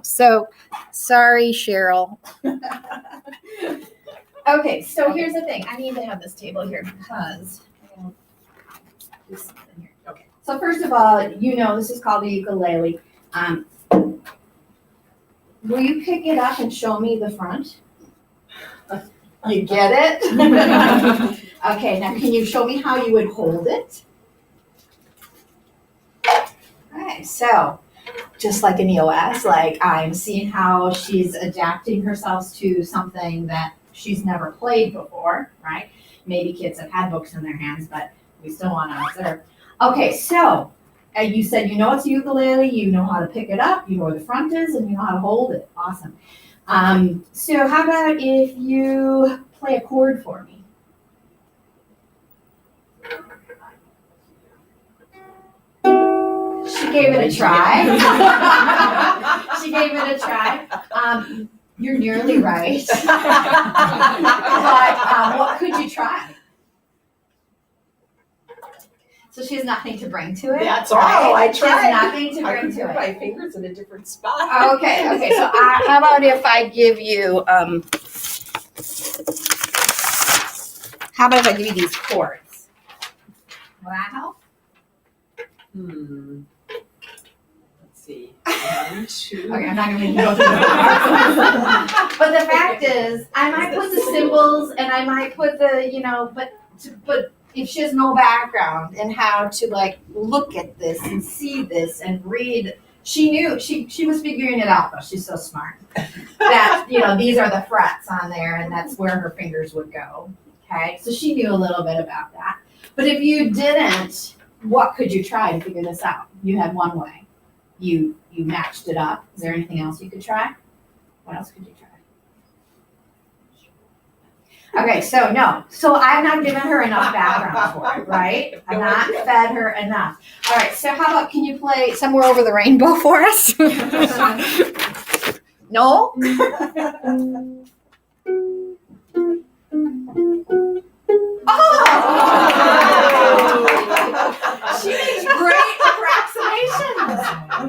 So sorry, Cheryl. Okay, so here's the thing. I need to have this table here because I gotta do something here. Okay. So first of all, this is called the ukulele. Will you pick it up and show me the front? You get it? Okay, now can you show me how you would hold it? Okay, so just like in EOS, like I'm seeing how she's adapting herself to something that she's never played before, right? Maybe kids have had books in their hands, but we still want to observe. Okay, so you said it's a ukulele, you know how to pick it up, you know where the front is, and you know how to hold it. Awesome. So how about if you play a chord for me? She gave it a try. She gave it a try. You're nearly right. But what could you try? So she has nothing to bring to it. That's right? all. I tried. She has nothing to I bring can to put it. my fingers in a different spot. Okay. So How about if I give you these chords? will that help? Let's see. 1, 2. Okay, I'm not gonna make you go through the But the fact is, I might put the symbols and I might put the, but if she has no background in how to like look at this and see this and read, she knew she was figuring it out though. She's so smart. That these are the frets on there and that's where her fingers would go. Okay, so she knew a little bit about that. But if you didn't, what could you try to figure this out? You had one way. You matched it up. Is there anything else you could try? What else could you try? Okay, so no. So I've not given her enough background for it, right? I've not fed her enough. All right, so how about can you play Somewhere Over the Rainbow for us? No? Oh! She makes great approximations.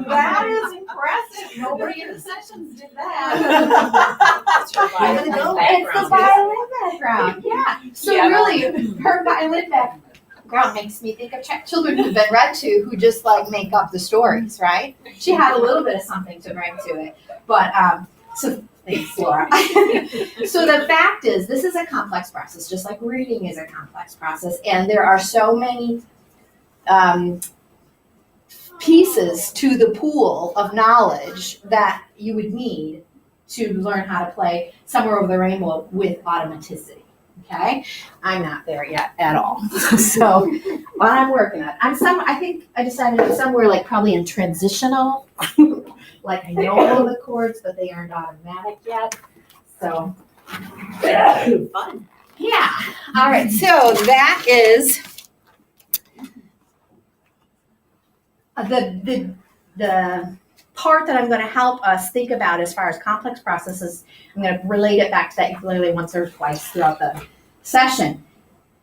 That is impressive. Nobody in the sessions did that. It's her violin It's the violin background. Yeah. So really, her violin background makes me think of children who've been read to who just like make up the stories, right? She had a little bit of something to bring to it, but so. Thanks, Laura. So the fact is, this is a complex process, just like reading is a complex process, and there are so many pieces to the pool of knowledge that you would need to learn how to play Somewhere Over the Rainbow with automaticity. Okay, I'm not there yet at all. So, what I'm working on, I think I decided I'm somewhere like probably in transitional. Like I know all the chords, but they aren't automatic yet. So, fun. yeah. All right, so that is the part that I'm going to help us think about as far as complex processes. I'm going to relate it back to that ukulele once or twice throughout the session.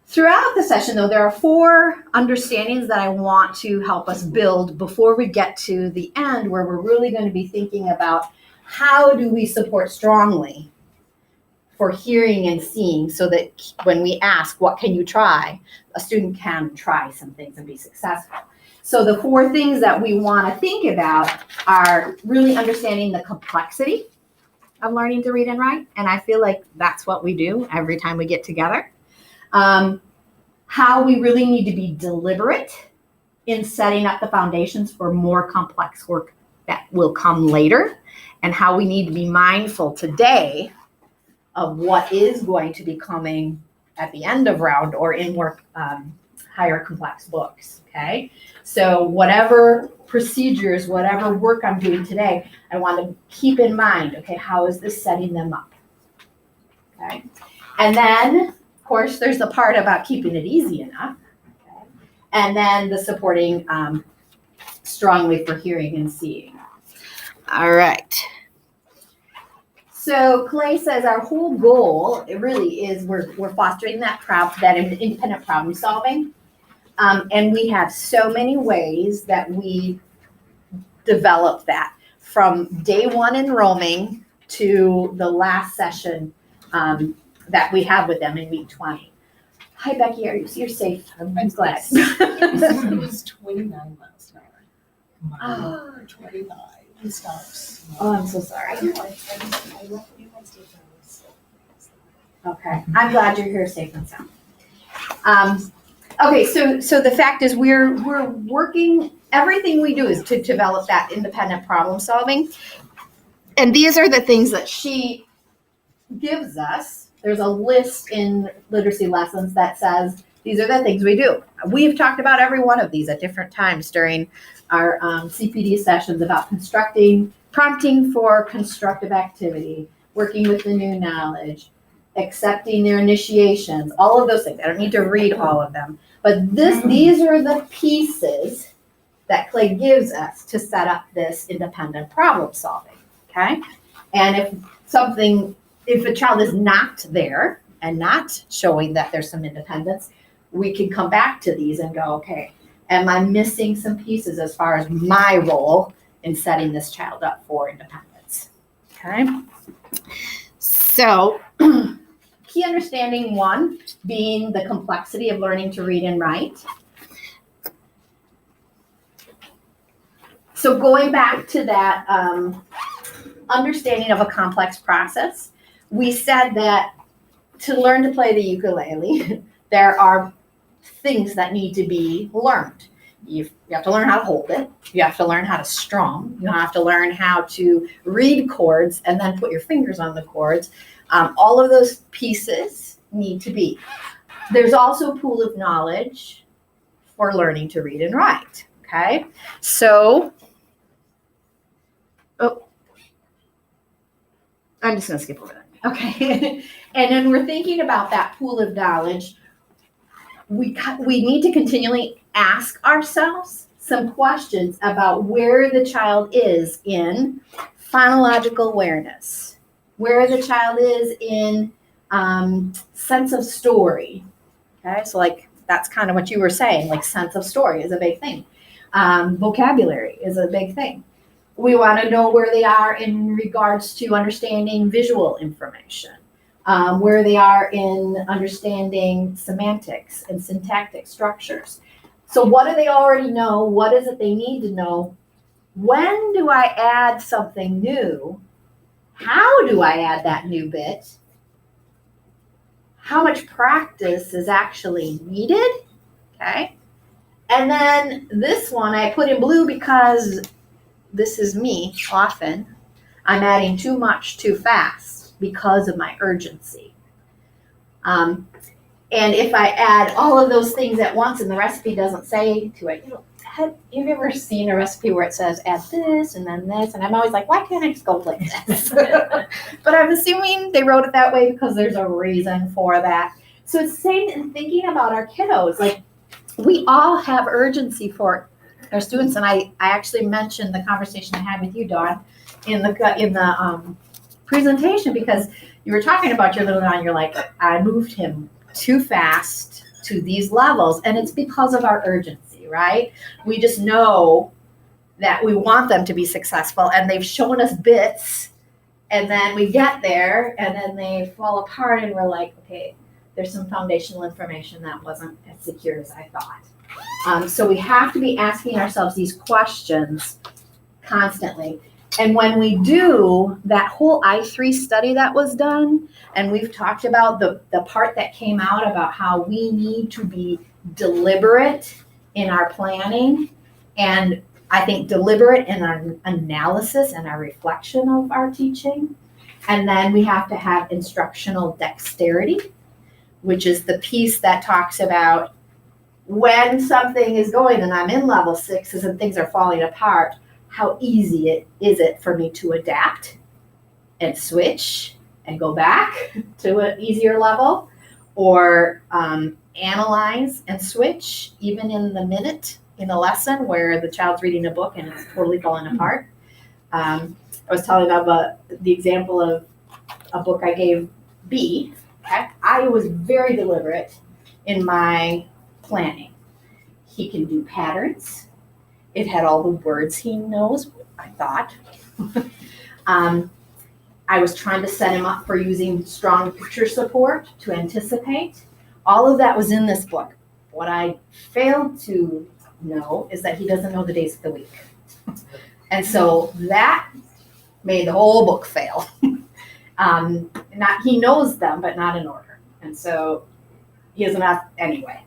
Throughout the session, though, there are 4 understandings that I want to help us build before we get to the end, where we're really going to be thinking about how do we support strongly for hearing and seeing, so that when we ask, what can you try, a student can try some things and be successful. So the 4 things that we want to think about are really understanding the complexity of learning to read and write, and I feel like that's what we do every time we get together. How we really need to be deliberate in setting up the foundations for more complex work that will come later, and how we need to be mindful today of what is going to be coming at the end of round or in more higher complex books, okay? So whatever procedures, whatever work I'm doing today, I want to keep in mind, okay, how is this setting them up, okay? And then, of course, there's the part about keeping it easy enough, okay? And then the supporting strongly for hearing and seeing. all right. So Clay says our whole goal, it really is, we're fostering that independent problem solving. And we have so many ways that we develop that. from day one enrollment to the last session that we have with them in week 20. Hi, Becky, you're safe. I'm glad. It was 29 miles an hour. Oh. 29. He stops. Oh, I'm so sorry. I left you guys to Okay, I'm glad you're here safe and sound. Okay, so the fact is we're working, everything we do is to develop that independent problem solving. And these are the things that she gives us. There's a list in literacy lessons that says, these are the things we do. We've talked about every one of these at different times during our CPD sessions about prompting for constructive activity, working with the new knowledge, accepting their initiations, all of those things. I don't need to read all of them, but these are the pieces that Clay gives us to set up this independent problem solving, okay? And if a child is not there and not showing that there's some independence, we can come back to these and go, okay, am I missing some pieces as far as my role in setting this child up for independence, okay? So, key understanding 1 being the complexity of learning to read and write. So going back to that understanding of a complex process, we said that to learn to play the ukulele, there are things that need to be learned. You have to learn how to hold it. You have to learn how to strum. You have to learn how to read chords and then put your fingers on the chords. All of those pieces need to be. There's also a pool of knowledge for learning to read and write, okay? So, I'm just gonna skip over that, okay? And then we're thinking about that pool of knowledge. We need to continually ask ourselves some questions about where the child is in phonological awareness, where the child is in sense of story. Okay, so like that's kind of what you were saying, like sense of story is a big thing. Vocabulary is a big thing. We want to know where they are in regards to understanding visual information, where they are in understanding semantics and syntactic structures. So what do they already know? What is it they need to know? When do I add something new? How do I add that new bit? How much practice is actually needed? Okay. And then this one I put in blue because this is me often. I'm adding too much too fast because of my urgency. And if I add all of those things at once and the recipe doesn't say to it, have you ever seen a recipe where it says add this and then this? And I'm always like, why can't I just go like this? But I'm assuming they wrote it that way because there's a reason for that. So it's the same in thinking about our kiddos. Like we all have urgency for our students. And I actually mentioned the conversation I had with you, Dawn, in the presentation because you were talking about your little guy and you're like, I moved him too fast to these levels. And it's because of our urgency, right? We just know that we want them to be successful and they've shown us bits and then we get there and then they fall apart and we're like, okay, there's some foundational information that wasn't as secure as I thought. So we have to be asking ourselves these questions constantly. And when we do that whole I3 study that was done, and we've talked about the part that came out about how we need to be deliberate in our planning, and I think deliberate in our analysis and our reflection of our teaching. And then we have to have instructional dexterity, which is the piece that talks about when something is going and I'm in level 6 and things are falling apart, how easy is it for me to adapt and switch and go back to an easier level, or analyze and switch even in the minute in a lesson where the child's reading a book and it's totally falling apart. I was telling about the example of a book I gave B. Okay? I was very deliberate in my planning. He can do patterns. It had all the words he knows, I thought. I was trying to set him up for using strong picture support to anticipate. All of that was in this book. What I failed to know is that he doesn't know the days of the week. And so that made the whole book fail. He knows them, but not in order. And so he is not anyway.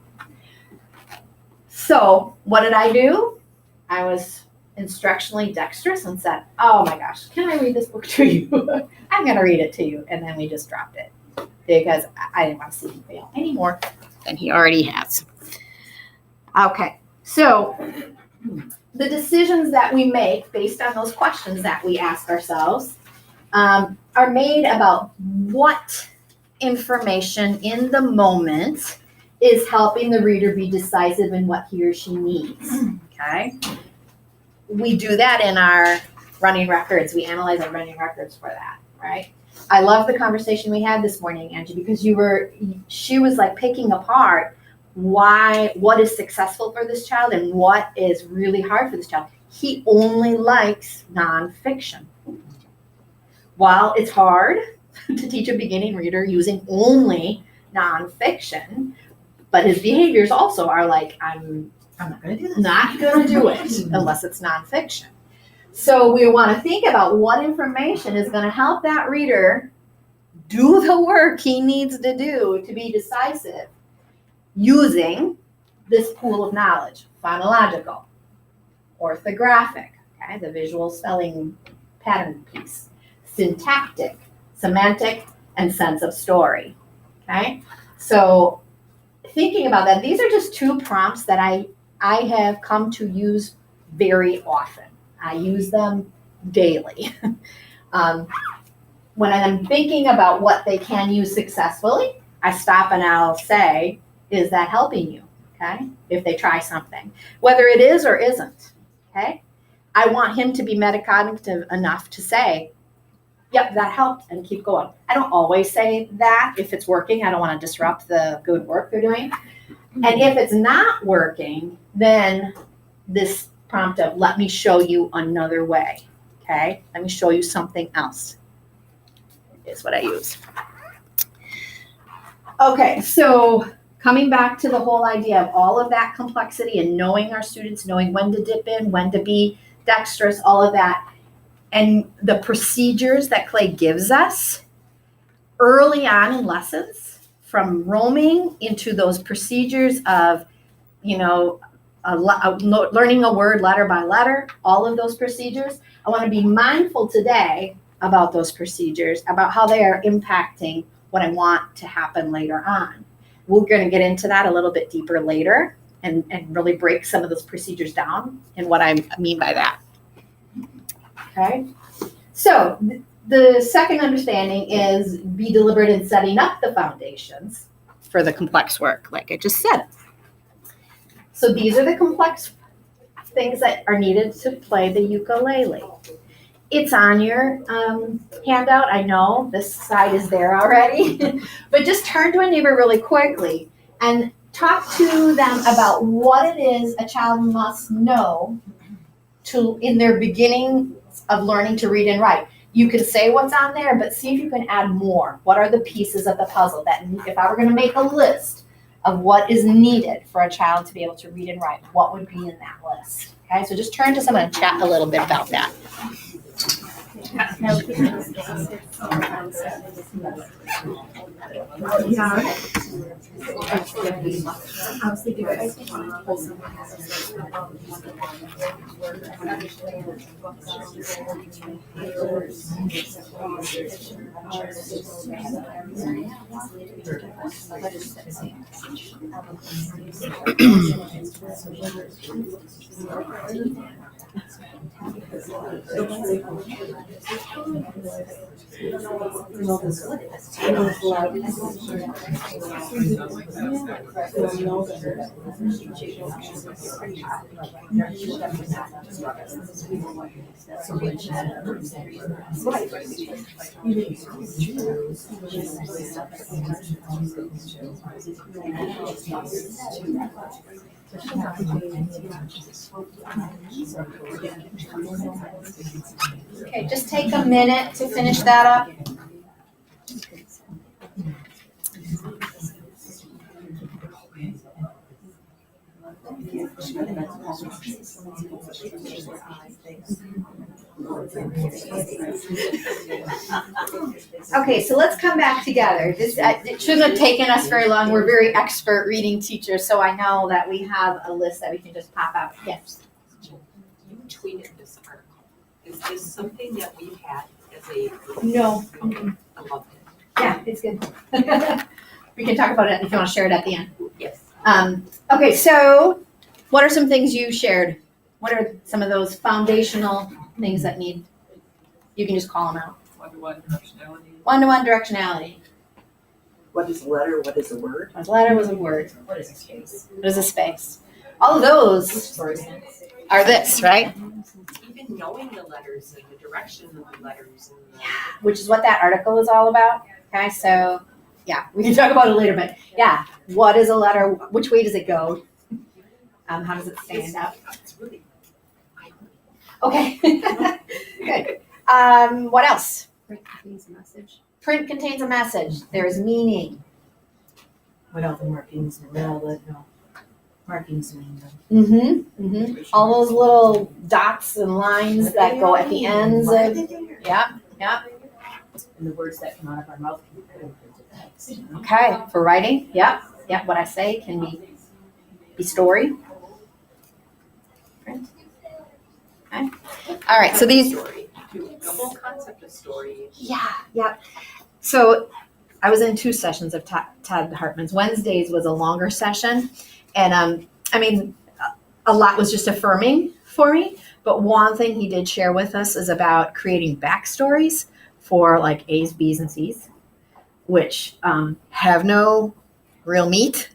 So what did I do? I was instructionally dexterous and said, oh my gosh, can I read this book to you? I'm going to read it to you. And then we just dropped it because I didn't want to see him fail any more than he already has. Okay, so the decisions that we make based on those questions that we ask ourselves are made about what information in the moment is helping the reader be decisive in what he or she needs, okay? We do that in our running records. We analyze our running records for that, right? I love the conversation we had this morning, Angie, because she was like picking apart what is successful for this child and what is really hard for this child. He only likes nonfiction. While it's hard to teach a beginning reader using only nonfiction, but his behaviors also are like, I'm not going to do this. Not going to do it unless it's nonfiction. So we want to think about what information is going to help that reader do the work he needs to do to be decisive using this pool of knowledge: phonological, orthographic, okay, the visual spelling pattern piece, syntactic, semantic, and sense of story, okay? So thinking about that, these are just two prompts that I have come to use very often. I use them daily. When I'm thinking about what they can use successfully, I stop and I'll say, is that helping you? Okay, if they try something, whether it is or isn't, okay? I want him to be metacognitive enough to say, yep, that helped, and keep going. I don't always say that. If it's working, I don't want to disrupt the good work they're doing. And if it's not working, then this prompt of, let me show you another way, okay? Let me show you something else is what I use. Okay, so coming back to the whole idea of all of that complexity and knowing our students, knowing when to dip in, when to be dexterous, all of that, and the procedures that Clay gives us early on in lessons, from roaming into those procedures of, learning a word letter by letter, all of those procedures. I want to be mindful today about those procedures, about how they are impacting what I want to happen later on. We're going to get into that a little bit deeper later and really break some of those procedures down and what I mean by that. Okay, so the second understanding is be deliberate in setting up the foundations for the complex work, like I just said. So these are the complex things that are needed to play the ukulele. It's on your handout. I know this side is there already, but just turn to a neighbor really quickly and talk to them about what it is a child must know in their beginning of learning to read and write. You can say what's on there, but see if you can add more. What are the pieces of the puzzle that, if I were going to make a list of what is needed for a child to be able to read and write, what would be in that list? Okay, so just turn to someone and chat a little bit about that. Okay, just take a minute to finish that up. Okay, so let's come back together. This it shouldn't have taken us very long. We're very expert reading teachers, so I know that we have a list that we can just pop out. Yes. You tweeted this article. Is this something that we've had as a? No. Okay, I loved it. Yeah, it's good. We can talk about it if you want to share it at the end. Yes. Okay, so what are some things you shared? What are some of those foundational things that need? You can just call them out. One-to-one directionality. One-to-one directionality. What is a letter? What is a word? A letter was a word. What is a space? What is a space? All of those are this, right? Even knowing the letters and the direction of the letters and the. Which is what that article is all about. Okay, so yeah, we can talk about it later, but yeah, what is a letter? Which way does it go? How does it stand up? It's really. Okay, good. What else? Print contains a message. Print contains a message. There's meaning. What are the markings around it? No. Markings mean them. All those little dots and lines that go at the ends of. Yep. And the words that come out of our mouth can be put into text. Okay, for writing. Yep. What I say can be story. Print. Okay. All right. So these. Story. The whole concept of story. Yeah. So I was in 2 sessions of Todd Hartman's. Wednesdays was a longer session. And I mean, a lot was just affirming for me. But one thing he did share with us is about creating backstories for like A's, B's, and C's, which have no real meat.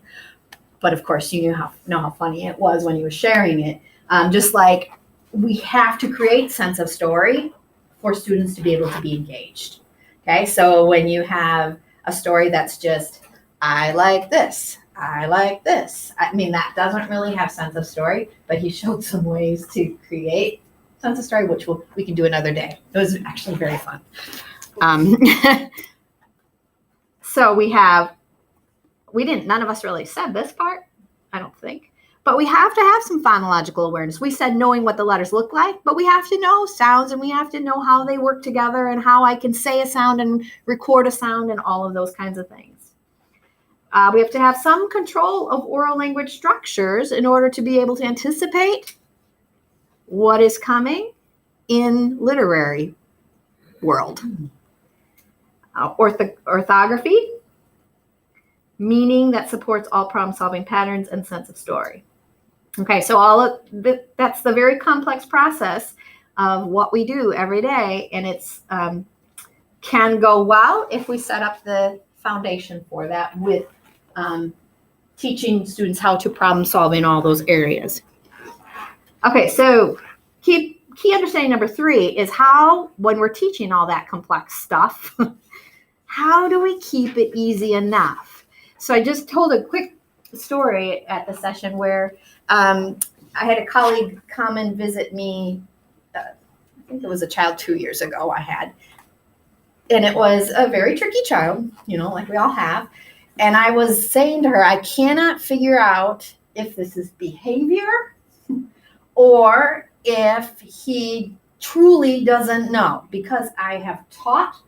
But of course, you know how funny it was when he was sharing it. Just like we have to create sense of story for students to be able to be engaged. Okay, so when you have a story that's just, I like this, I mean, that doesn't really have sense of story, but he showed some ways to create sense of story, which we can do another day. It was actually very fun. So none of us really said this part, I don't think. But we have to have some phonological awareness. We said knowing what the letters look like, but we have to know sounds and we have to know how they work together and how I can say a sound and record a sound and all of those kinds of things. We have to have some control of oral language structures in order to be able to anticipate what is coming in literary world. Orthography, meaning that supports all problem-solving patterns and sense of story. Okay, so that's the very complex process of what we do every day, and it's can go well if we set up the foundation for that with teaching students how to problem solve in all those areas. Okay, so key understanding number 3 is how, when we're teaching all that complex stuff, how do we keep it easy enough? So I just told a quick story at the session where I had a colleague come and visit me. I think it was a child 2 years ago I had. And it was a very tricky child, like we all have. And I was saying to her, I cannot figure out if this is behavior or if he truly doesn't know, because I have taught,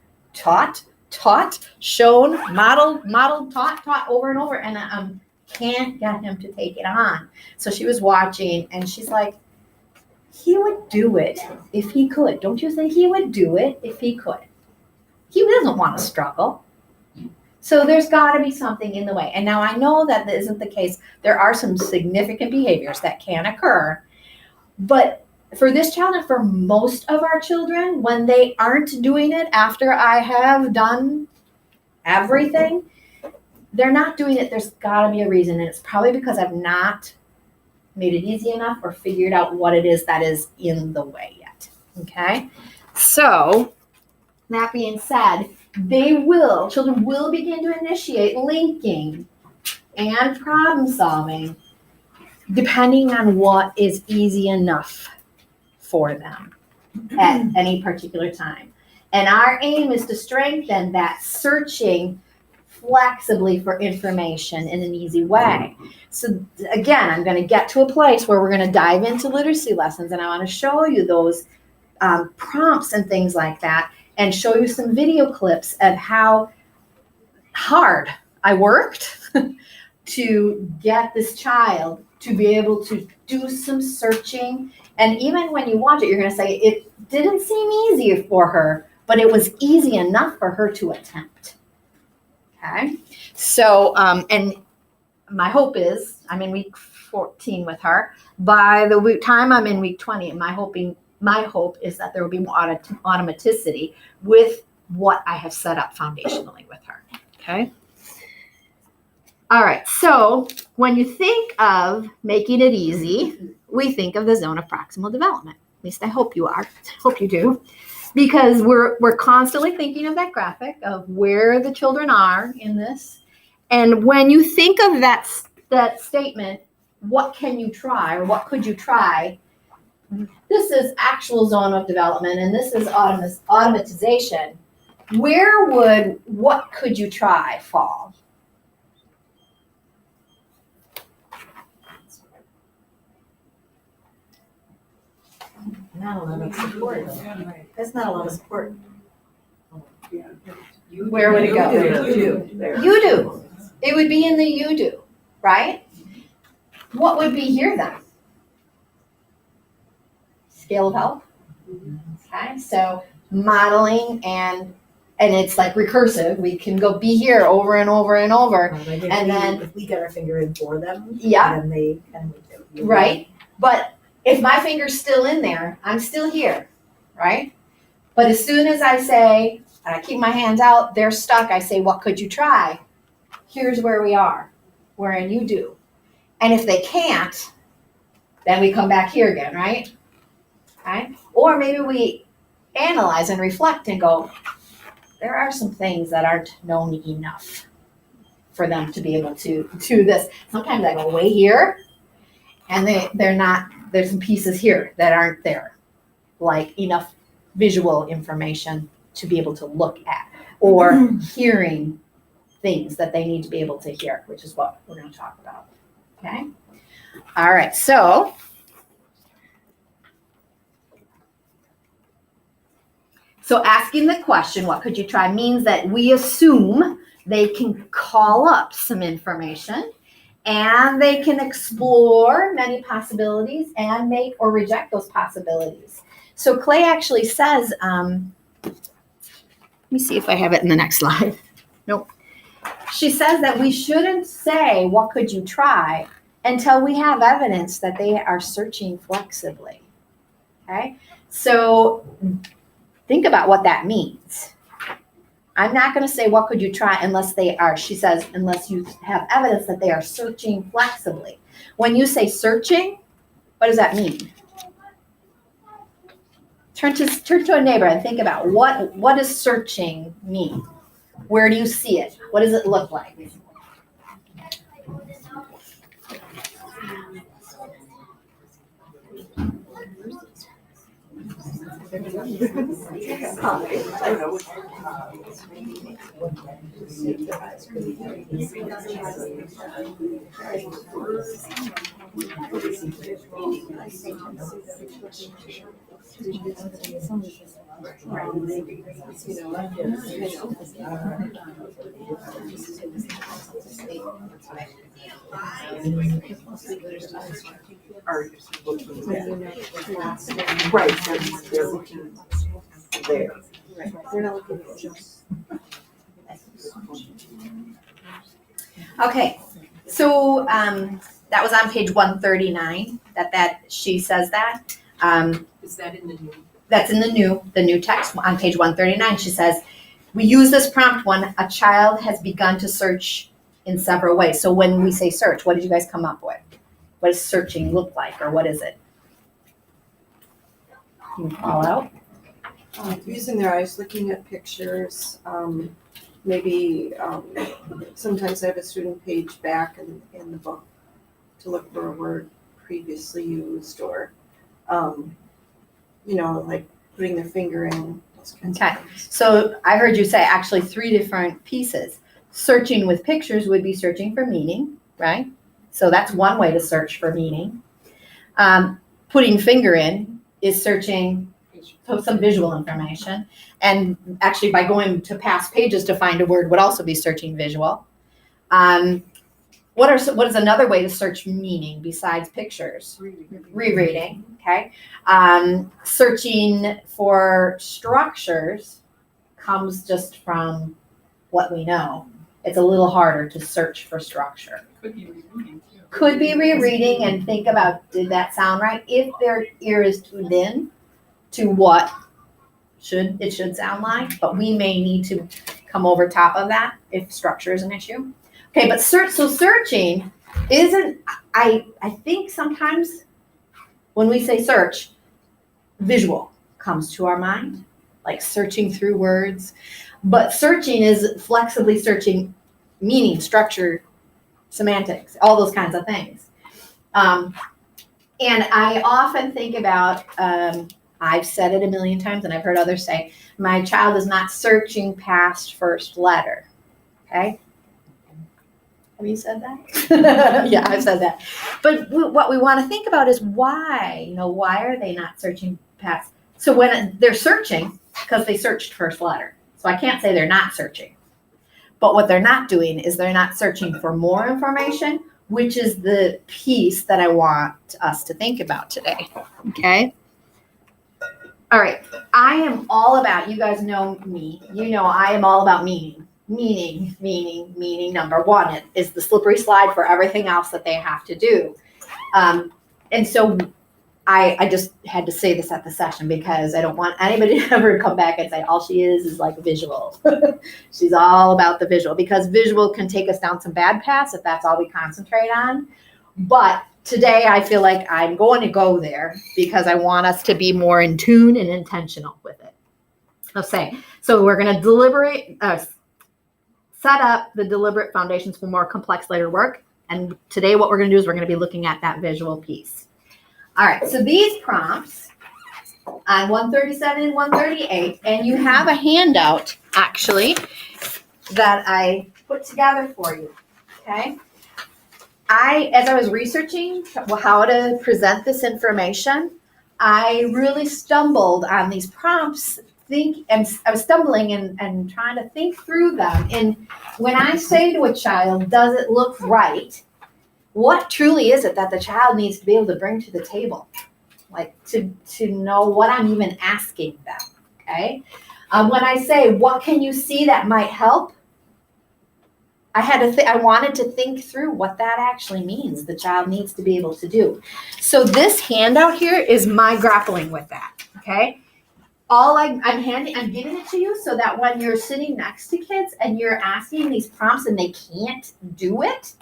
shown, modeled, taught over and over, and I can't get him to take it on. So she was watching, and she's like, he would do it if he could. Don't you think he would do it if he could? He doesn't want to struggle. So there's got to be something in the way. And now I know that isn't the case. There are some significant behaviors that can occur. But for this child and for most of our children, when they aren't doing it after I have done everything, they're not doing it. There's got to be a reason. And it's probably because I've not made it easy enough or figured out what it is that is in the way yet. Okay? So, that being said, children will begin to initiate linking and problem solving depending on what is easy enough for them at any particular time. And our aim is to strengthen that searching flexibly for information in an easy way. So again, I'm going to get to a place where we're going to dive into literacy lessons, and I want to show you those prompts and things like that, and show you some video clips of how hard I worked to get this child to be able to do some searching. And even when you watch it, you're going to say it didn't seem easy for her, but it was easy enough for her to attempt. Okay, so and my hope is I'm in week 14 with her. By the time I'm in week 20, my hope is that there will be more automaticity with what I have set up foundationally with her. Okay. All right. So when you think of making it easy, we think of the zone of proximal development. At least I hope you are. I hope you do. Because we're constantly thinking of that graphic of where the children are in this. And when you think of that statement, what can you try or what could you try? This is actual zone of development and this is automatization. What could you try fall? Not a lot of support. That's not a lot of support. Where would it go? You do. It would be in the you do, right? What would be here then? Scale of help. Okay, so modeling and it's like recursive. We can go be here over and over and over. And then if we get our finger in for them, yeah, then they kind of right. But if my finger's still in there, I'm still here, right? But as soon as I say, I keep my hands out, they're stuck, I say, what could you try? Here's where we are. We're in you do. And if they can't, then we come back here again, right? Okay? Or maybe we analyze and reflect and go, there are some things that aren't known enough for them to be able to do this. Sometimes I go way here, and they're not, there's some pieces here that aren't there, like enough visual information to be able to look at, or hearing things that they need to be able to hear, which is what we're going to talk about. Okay? All right, so asking the question, what could you try, means that we assume they can call up some information and they can explore many possibilities and make or reject those possibilities. So Clay actually says, let me see if I have it in the next slide. Nope. She says that we shouldn't say, what could you try, until we have evidence that they are searching flexibly. Okay? So think about what that means. I'm not going to say, what could you try, unless they are, she says, unless you have evidence that they are searching flexibly. When you say searching, what does that mean? Turn to a neighbor and think about what does searching mean? Where do you see it? What does it look like? Are looking at. Right, they're looking there. They're not looking at just. Okay, so that was on page 139. That she says that. Is that in the new? That's in the new text on page 139. She says, we use this prompt when a child has begun to search in several ways. So when we say search, what did you guys come up with? What does searching look like, or what is it? Can you call out? Using there, I was looking at pictures, maybe sometimes I have a student page back in the book to look for a word previously used or, like putting their finger in, those kinds Okay. of things. So I heard you say actually 3 different pieces. Searching with pictures would be searching for meaning, right? So that's one way to search for meaning. Putting finger in is searching for some visual information. And actually by going to past pages to find a word would also be searching visual. What is another way to search meaning besides pictures? Rereading, okay. Searching for structures comes just from what we know. It's a little harder to search for structure. Could be rereading too. Could be rereading and think about, did that sound right? If their ear is tuned in to what it should sound like, but we may need to come over top of that if structure is an issue. Okay, but searching isn't, I think sometimes when we say search, visual comes to our mind, like searching through words. But searching is flexibly searching meaning, structure, semantics, all those kinds of things. And I often think about, I've said it a million times and I've heard others say, my child is not searching past first letter, okay? Have you said that? Yeah, I've said that. But what we want to think about is why, why are they not searching past? So when they're searching, because they searched first letter. So I can't say they're not searching. But what they're not doing is they're not searching for more information, which is the piece that I want us to think about today. Okay? All right. I am all about, you guys know me, I am all about meaning. Meaning, number one. It is the slippery slide for everything else that they have to do. And so I just had to say this at the session because I don't want anybody to ever come back and say all she is like visual. She's all about the visual because visual can take us down some bad paths if that's all we concentrate on. But today I feel like I'm going to go there because I want us to be more in tune and intentional with it. So we're going to set up the deliberate foundations for more complex later work. And today what we're going to do is we're going to be looking at that visual piece. All right, so these prompts on 137 and 138, and you have a handout actually that I put together for you, okay? As I was researching how to present this information, I really stumbled on these prompts. I was stumbling and trying to think through them. And when I say to a child, does it look right? What truly is it that the child needs to be able to bring to the table? Like to know what I'm even asking them, okay? When I say, what can you see that might help? I wanted to think through what that actually means the child needs to be able to do. So this handout here is my grappling with that, okay? I'm giving it to you so that when you're sitting next to kids and you're asking these prompts and they can't do it,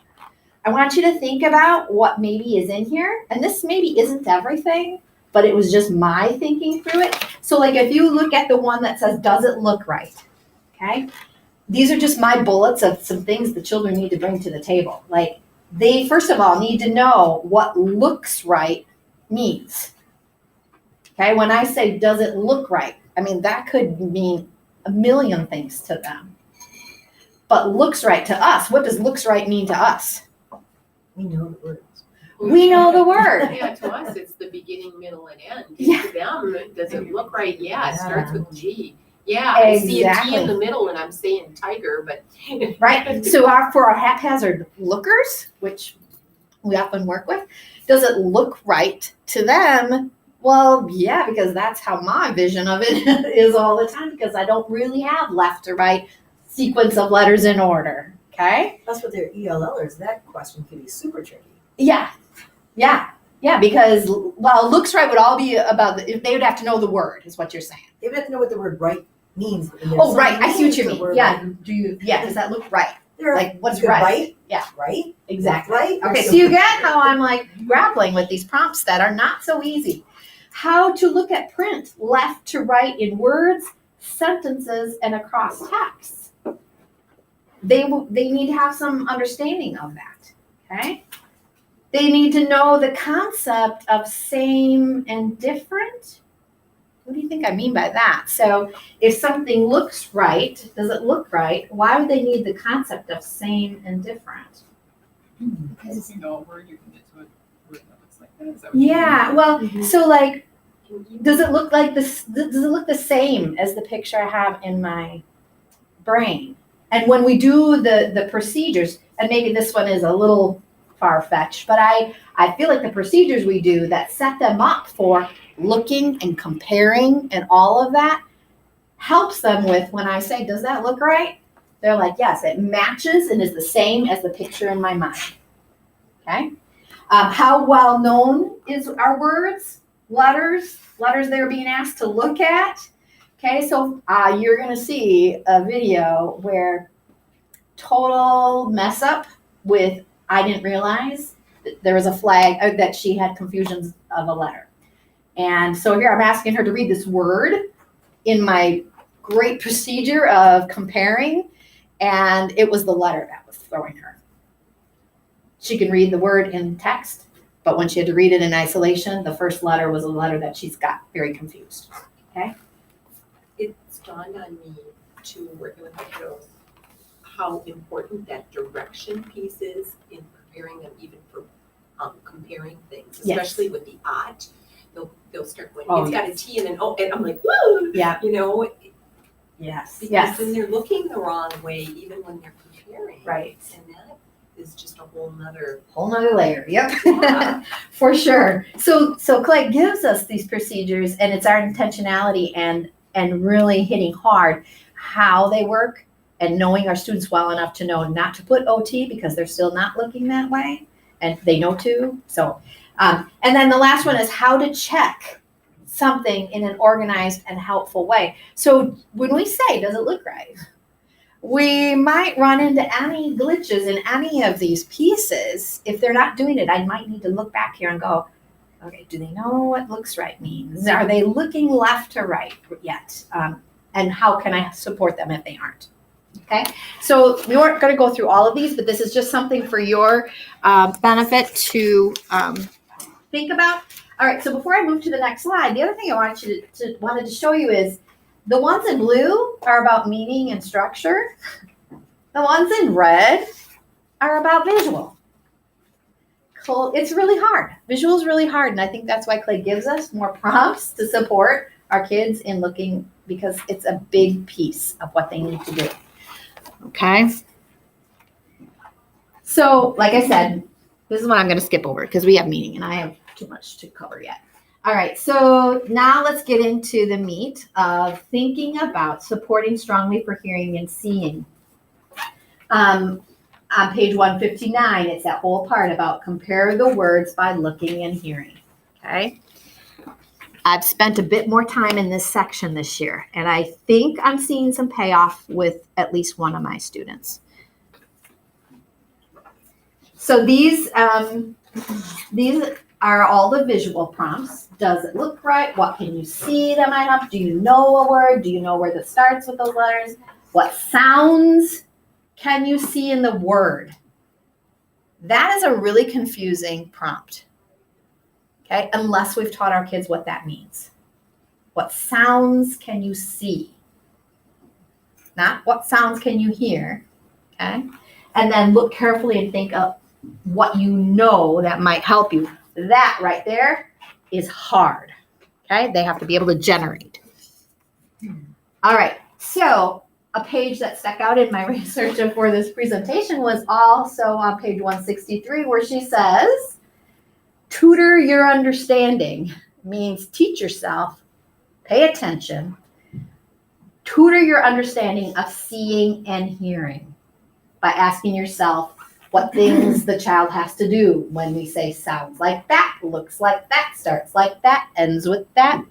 I want you to think about what maybe is in here. And this maybe isn't everything, but it was just my thinking through it. So like if you look at the one that says, does it look right? Okay. These are just my bullets of some things the children need to bring to the table. Like they, first of all, need to know what looks right means. Okay. When I say, does it look right? I mean, that could mean a million things to them. But looks right to us, what does looks right mean to us? We know the words. We know the word. Yeah, to us, it's the beginning, middle, and end. Yeah. To them, does it look right? Yeah, it starts with G. Yeah, Exactly. I see a T in the middle and I'm saying tiger, but. Right? So for our haphazard lookers, which we often work with, does it look right to them? Well, yeah, because that's how my vision of it is all the time because I don't really have left to right sequence of letters in order. Okay? Plus with their ELLers, that question could be super tricky. Yeah, because, looks right would all be about, they would have to know the word, is what you're saying. They would have to know what the word right means. Oh, right, I see what you mean. Yeah, does that look right? Like, what's right? Right? Yeah. Right? Exactly. Right? Okay, so you get how I'm like grappling with these prompts that are not so easy. How to look at print, left to right in words, sentences, and across text. They need to have some understanding of that, okay? They need to know the concept of same and different. What do you think I mean by that? So if something looks right, does it look right? Why would they need the concept of same and different? Because if you know a word, you can get to a word that looks like that. Is that what you Yeah, well, Mhm. so like, Can you- does it look like this? Does it look the same as the picture I have in my brain? And when we do the procedures, and maybe this one is a little far-fetched, but I feel like the procedures we do that set them up for looking and comparing and all of that helps them with when I say, does that look right? They're like, yes, it matches and is the same as the picture in my mind. Okay? How well known is our words, letters they're being asked to look at? Okay, so you're gonna see a video where total mess up with, I didn't realize that there was a flag, that she had confusions of a letter. And so here I'm asking her to read this word in my great procedure of comparing, and it was the letter that was throwing her. She can read the word in text, but when she had to read it in isolation, the first letter was a letter that she's got very confused. It's dawned on me to working with the kiddos, how important that direction piece is in preparing them even for comparing things, Yes. especially with the odd. They'll start going, Oh, it's got a T and an O, and I'm like, woo! Yeah. You know, Yes. because Yes. then they're looking the wrong way even when they're comparing. Right. And that is just a whole nother. Whole nother layer. Yep. Yeah. For sure. So Clay gives us these procedures, and it's our intentionality and really hitting hard how they work and knowing our students well enough to know not to put OT because they're still not looking that way and they know to. So, and then the last one is how to check something in an organized and helpful way. So when we say, does it look right? We might run into any glitches in any of these pieces. If they're not doing it, I might need to look back here and go, okay, do they know what looks right means? Are they looking left to right yet? And how can I support them if they aren't? Okay, so we weren't going to go through all of these, but this is just something for your benefit to think about. All right, so before I move to the next slide, the other thing I wanted to show you is the ones in blue are about meaning and structure. The ones in red are about visual. It's really hard. Visual is really hard, and I think that's why Clay gives us more prompts to support our kids in looking, because it's a big piece of what they need to do. Okay? So, like I said, this is what I'm going to skip over because we have meaning and I have too much to cover yet. All right, so now let's get into the meat of thinking about supporting strongly for hearing and seeing. On page 159, it's that whole part about compare the words by looking and hearing, okay? I've spent a bit more time in this section this year, and I think I'm seeing some payoff with at least one of my students. So these are all the visual prompts. Does it look right? What can you see that might help? Do you know a word? Do you know where that starts with those letters? What sounds can you see in the word? That is a really confusing prompt. Okay, unless we've taught our kids what that means. What sounds can you see? Not what sounds can you hear, okay? And then look carefully and think of what you know that might help you. That right there is hard, okay? They have to be able to generate. All right, so a page that stuck out in my research for this presentation was also on page 163 where she says, tutor your understanding means teach yourself, pay attention, tutor your understanding of seeing and hearing by asking yourself what things the child has to do when we say sounds like that, looks like that, starts like that, ends with that,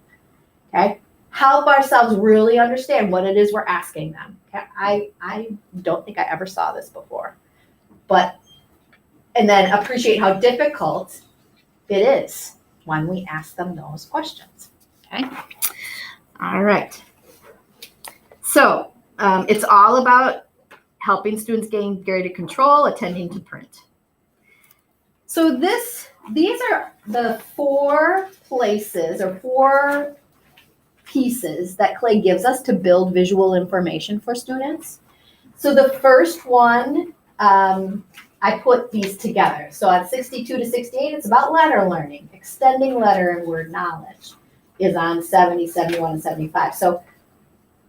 okay? Help ourselves really understand what it is we're asking them. Okay? I don't think I ever saw this before, and then appreciate how difficult it is when we ask them those questions, okay? All right. So it's all about helping students gain greater control, attending to print. So these are the 4 places or 4 pieces that Clay gives us to build visual information for students. So the first one, I put these together. So at 62 to 68, it's about letter learning. Extending letter and word knowledge is on 70, 71, and 75. So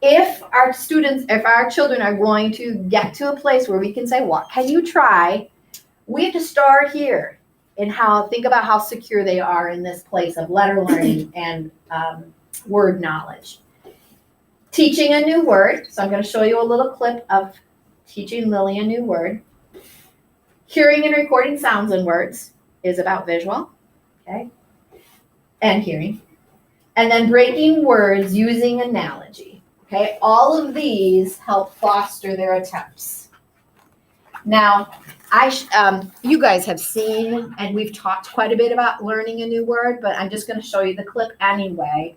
if our children are going to get to a place where we can say, what can you try? We have to start here and think about how secure they are in this place of letter learning and word knowledge. Teaching a new word. So I'm going to show you a little clip of teaching Lily a new word. Hearing and recording sounds and words is about visual, okay, and hearing. And then breaking words using analogy, okay. All of these help foster their attempts. Now, you guys have seen, and we've talked quite a bit about learning a new word, but I'm just going to show you the clip anyway,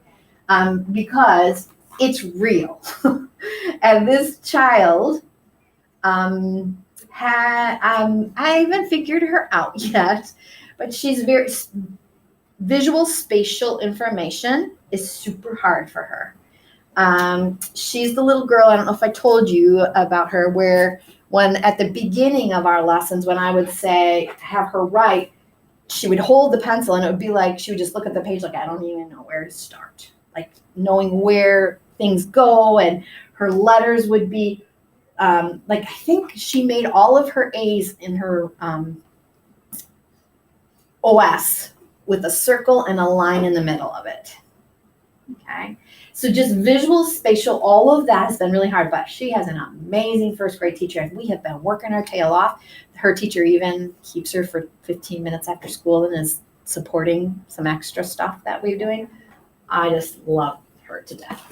because it's real. And this child, I haven't figured her out yet, but she's very visual spatial information is super hard for her. She's the little girl, I don't know if I told you about her, where when at the beginning of our lessons, when I would say, have her write, she would hold the pencil and it would be like, she would just look at the page like, I don't even know where to start. Like knowing where things go, and her letters would be, like, I think she made all of her A's in her OS with a circle and a line in the middle of it. Okay. So just visual, spatial, all of that has been really hard, but she has an amazing first grade teacher, and we have been working our tail off. Her teacher even keeps her for 15 minutes after school and is supporting some extra stuff that we're doing. I just love her to death.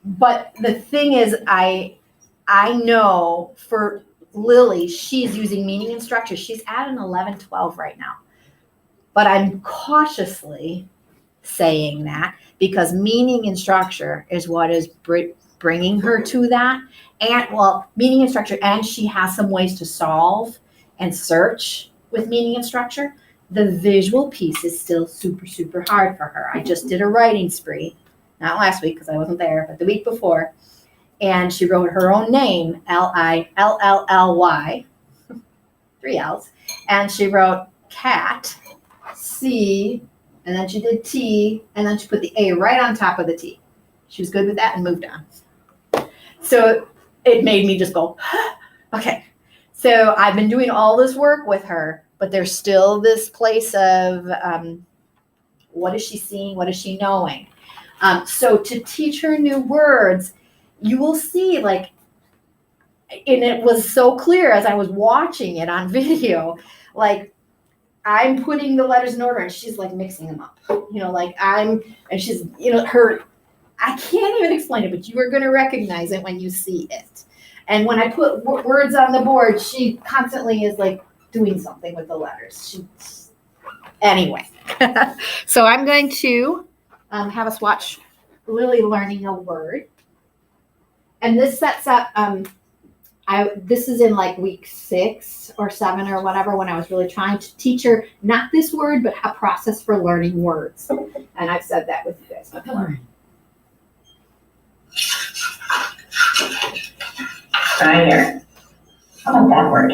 But the thing is, I know for Lily, she's using meaning and structure. She's at an 11, 12 right now. But I'm cautiously saying that because meaning and structure is what is bringing her to that. And meaning and structure, and she has some ways to solve and search with meaning and structure. The visual piece is still super, super hard for her. I just did a writing spree, not last week because I wasn't there, but the week before. And she wrote her own name, Lilly, 3 L's. And she wrote cat, C, and then she did T, and then she put the A right on top of the T. She was good with that and moved on. So it made me just go, okay. So I've been doing all this work with her, but there's still this place of what is she seeing? What is she knowing? So to teach her new words, you will see, like, and it was so clear as I was watching it on video, like I'm putting the letters in order and she's like mixing them up, and she's, I can't even explain it, but you are going to recognize it when you see it. And when I put words on the board, she constantly is like doing something with the letters. Anyway, so I'm going to have us watch Lily learning a word. And this sets up, this is in like week 6 or 7 or whatever, when I was really trying to teach her not this word, but a process for learning words. And I've said that with you guys before. Right here. How about that word?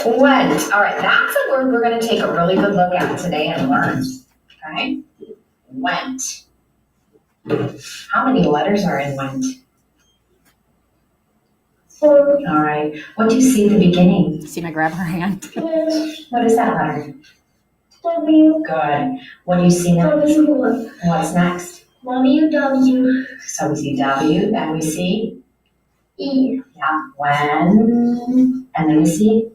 Went. All right, that's a word we're going to take a really good look at today and learn. Okay? Went. How many letters are in went? 4. All right. What do you see at the beginning? See me grab her hand? What is that letter? W. Good. What do you see next? W. What's next? W. So we see W, then we see? E. Yeah. When. And then we see?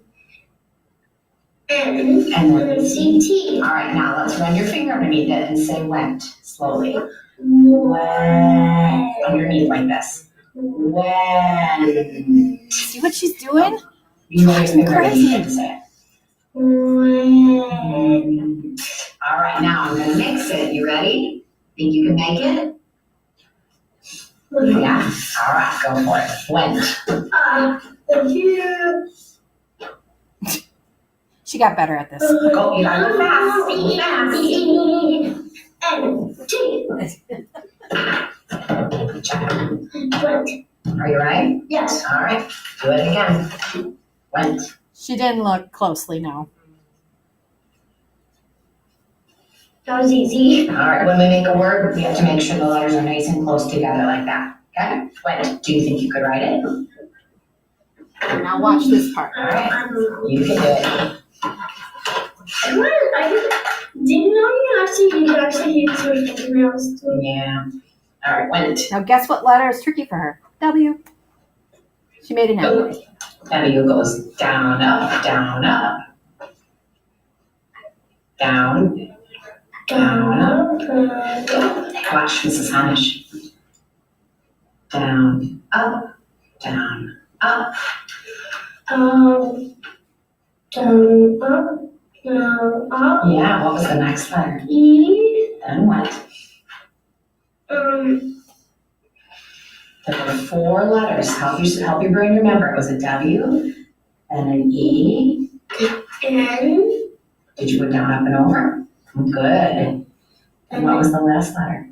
N. And then we see T. All right, now let's run your finger underneath it and say went slowly. When. Underneath like this. When. See what she's doing? You know your finger underneath it to say it. When. All right, now I'm going to mix it. You ready? Think you can make it? Yeah, all right, go for it. Went. Here. She got better at this. Go, you gotta go fast. Go fast. And T. Good job. Went. Are you right? Yes. All right, do it again. Went. She didn't look closely, no. That was easy. All right, when we make a word, we have to make sure the letters are nice and close together like that. Okay? Went. Do you think you could write it? Now watch this part. All right, you can do it. I didn't know you could actually use your fingernails to. Yeah. All right, went. Now guess what letter is tricky for her? W. She made an M. Oh, W goes down, up, down, up. Down, down, up. Watch Mrs. Hanish. Down, up, down, up. Down, up, down, up. Yeah, what was the next letter? E. Then what? There were 4 letters. Help your brain remember. It was a W, then an E. N. Did you put down, up, and over? Good. And what was the last letter?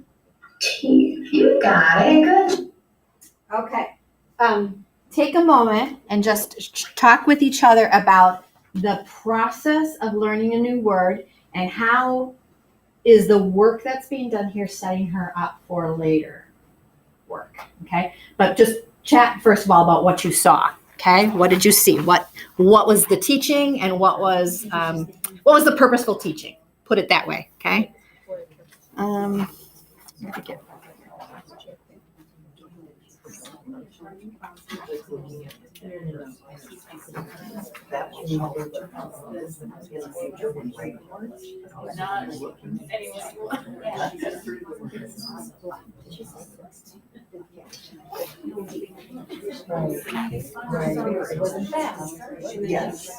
T. You got it. Good. Okay. Take a moment and just talk with each other about the process of learning a new word and how is the work that's being done here setting her up for later work. Okay. But just chat first of all about what you saw. Okay. What did you see? What was the teaching and what was the purposeful teaching? Put it that way. Okay. Yes.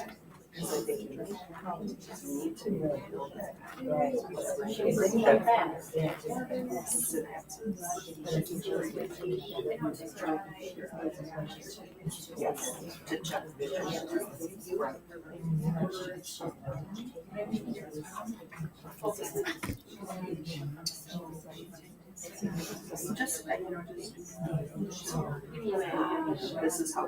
This is how.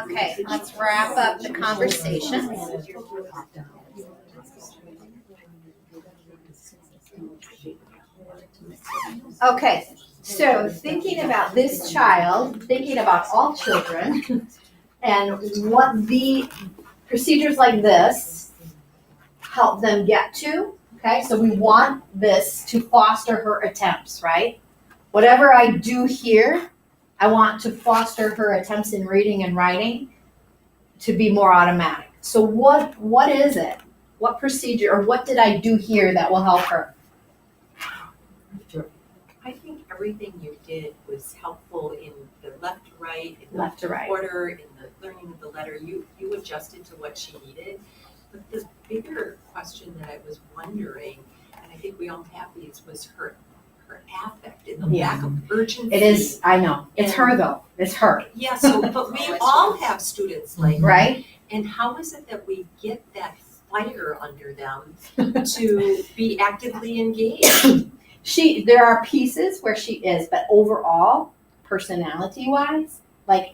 Okay, let's wrap up the conversation. Okay, so thinking about this child, thinking about all children, and what the procedures like this help them get to, okay? So we want this to foster her attempts, right? Whatever I do here, I want to foster her attempts in reading and writing to be more automatic. So what is it? What procedure or what did I do here that will help her? I think everything you did was helpful in the left to right, in Left to the right. order, in the learning of the letter. You adjusted to what she needed. But the bigger question that I was wondering, and I think we all have these, was her affect and the Yeah. lack of urgency. It is, I know. It's her though. It's her, Yeah, so, but we all have students like that. right? And how is it that we get that fire under them to be actively engaged? There are pieces where she is, but overall, personality wise, like,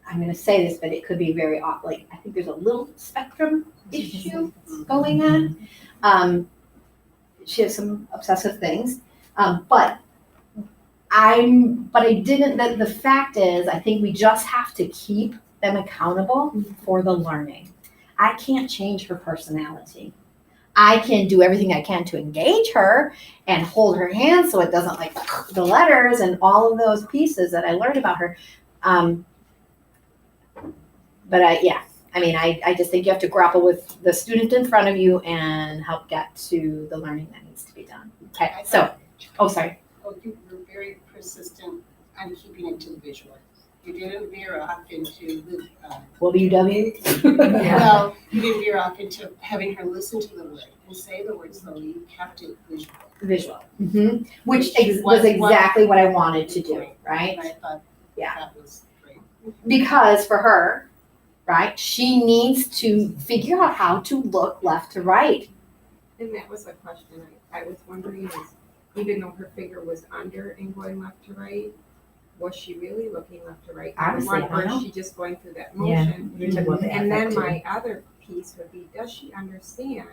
I'm gonna say this, but it could be very off, like, I think there's a little spectrum issue going on. She has some obsessive things, but I didn't, the fact is, I think we just have to keep them accountable for the learning. I can't change her personality. I can do everything I can to engage her and hold her hand so it doesn't like the letters and all of those pieces that I learned about her. But I just think you have to grapple with the student in front of you and help get to the learning that needs to be done. Okay, so, sorry. Oh, you were very persistent on keeping it to the visual. You didn't veer off into the, WW? well, you didn't veer off into having her listen to the word and say the word slowly. You kept it visual. Visual. Mm-hmm. Which was Was exactly what I wanted to do, right? And I thought Yeah. that was great. Because for her, right, she needs to figure out how to look left to right. And that was a question I was wondering is, even though her finger was under and going left to right, was she really looking left to right? Honestly, I don't Or know. is she just going through that Yeah. motion? You're talking about the And then affect too. my other piece would be, does she understand?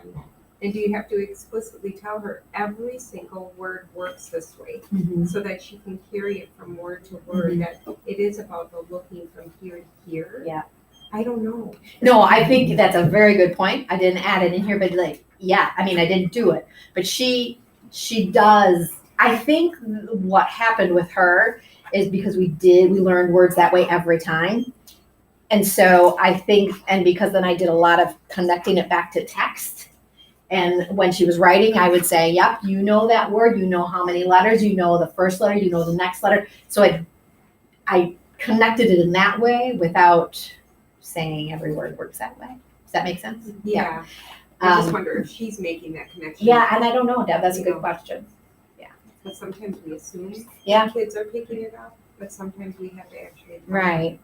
And do you have to explicitly tell her every single word works this way so that she can carry it from word to word, that it is about the looking from here to here? Yeah. I don't know. No, I think that's a very good point. I didn't add it in here, but I didn't do it. But she does. I think what happened with her is because we learned words that way every time. And so I think, and because then I did a lot of connecting it back to text. And when she was writing, I would say, yep, you know that word, you know how many letters, you know the first letter, you know the next letter. So I connected it in that way without saying every word works that way. Does that make sense? Yeah. I just Um, wonder if she's making that connection. Yeah, and I don't know, Deb, that's a good question. But sometimes we assume Yeah. kids are picking it up, but sometimes we have to actually. Right.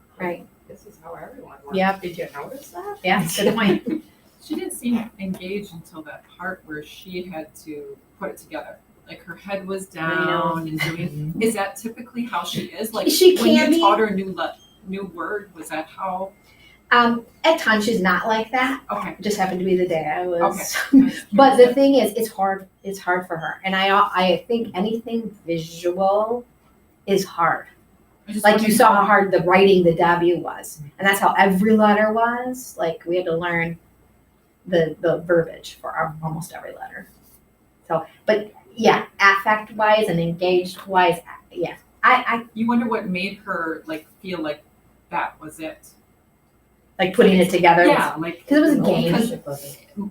This is how everyone works. Yep. Did you notice that? Yeah, good point. She didn't seem engaged until that part where she had to put it together. Like her head was down and doing. Is that typically how she is? Like She when can you be. taught her new word, was that how? At times she's not like that. Okay. It just happened to be the day I was. Okay. But the thing is, it's hard. It's hard for her, and I think anything visual is hard. Like you saw how hard the writing the W was, and that's how every letter was. Like we had to learn the verbiage for almost every letter. So, but yeah, affect wise and engaged wise, yeah. You wonder what made her like feel like that was it. Like putting it together. Yeah, like Because it was a game.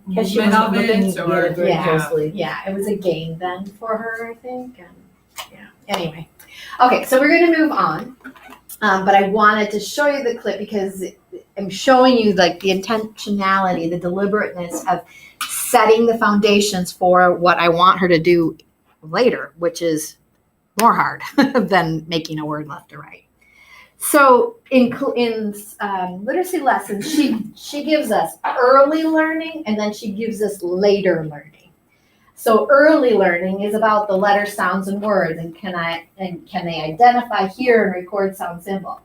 Because she movement wasn't of looking it, at or it very Yeah. closely. Yeah, it was a game then for her, I think. And yeah. Anyway, okay, so we're going to move on. But I wanted to show you the clip because I'm showing you like the intentionality, the deliberateness of setting the foundations for what I want her to do later, which is more hard than making a word left or right. So in literacy lessons, she gives us early learning and then she gives us later learning. So early learning is about the letters, sounds, and words, and can they identify, hear, and record sound symbol.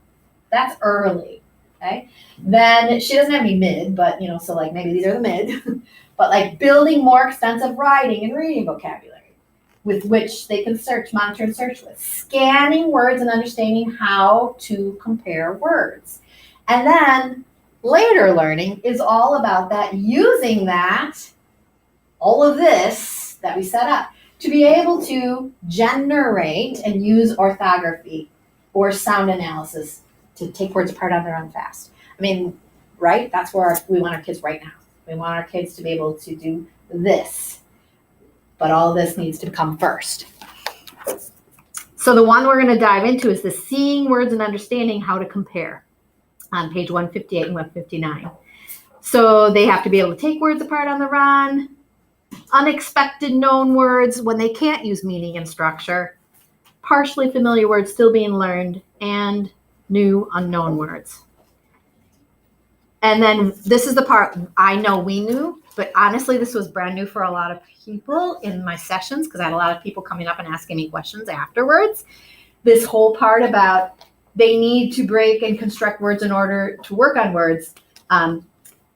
That's early. Okay. Then she doesn't have any mid, but so like maybe these are the mid, but like building more extensive writing and reading vocabulary with which they can search, monitor, and search with. Scanning words and understanding how to compare words. And then later learning is all about that, using that, all of this that we set up, to be able to generate and use orthography or sound analysis to take words apart on their own fast. I mean, right? That's where we want our kids right now. We want our kids to be able to do this. But all this needs to come first. So the one we're going to dive into is the seeing words and understanding how to compare on page 158 and 159. So they have to be able to take words apart on the run, unexpected known words when they can't use meaning and structure, partially familiar words still being learned, and new unknown words. And then this is the part I know we knew, but honestly, this was brand new for a lot of people in my sessions because I had a lot of people coming up and asking me questions afterwards. This whole part about they need to break and construct words in order to work on words, and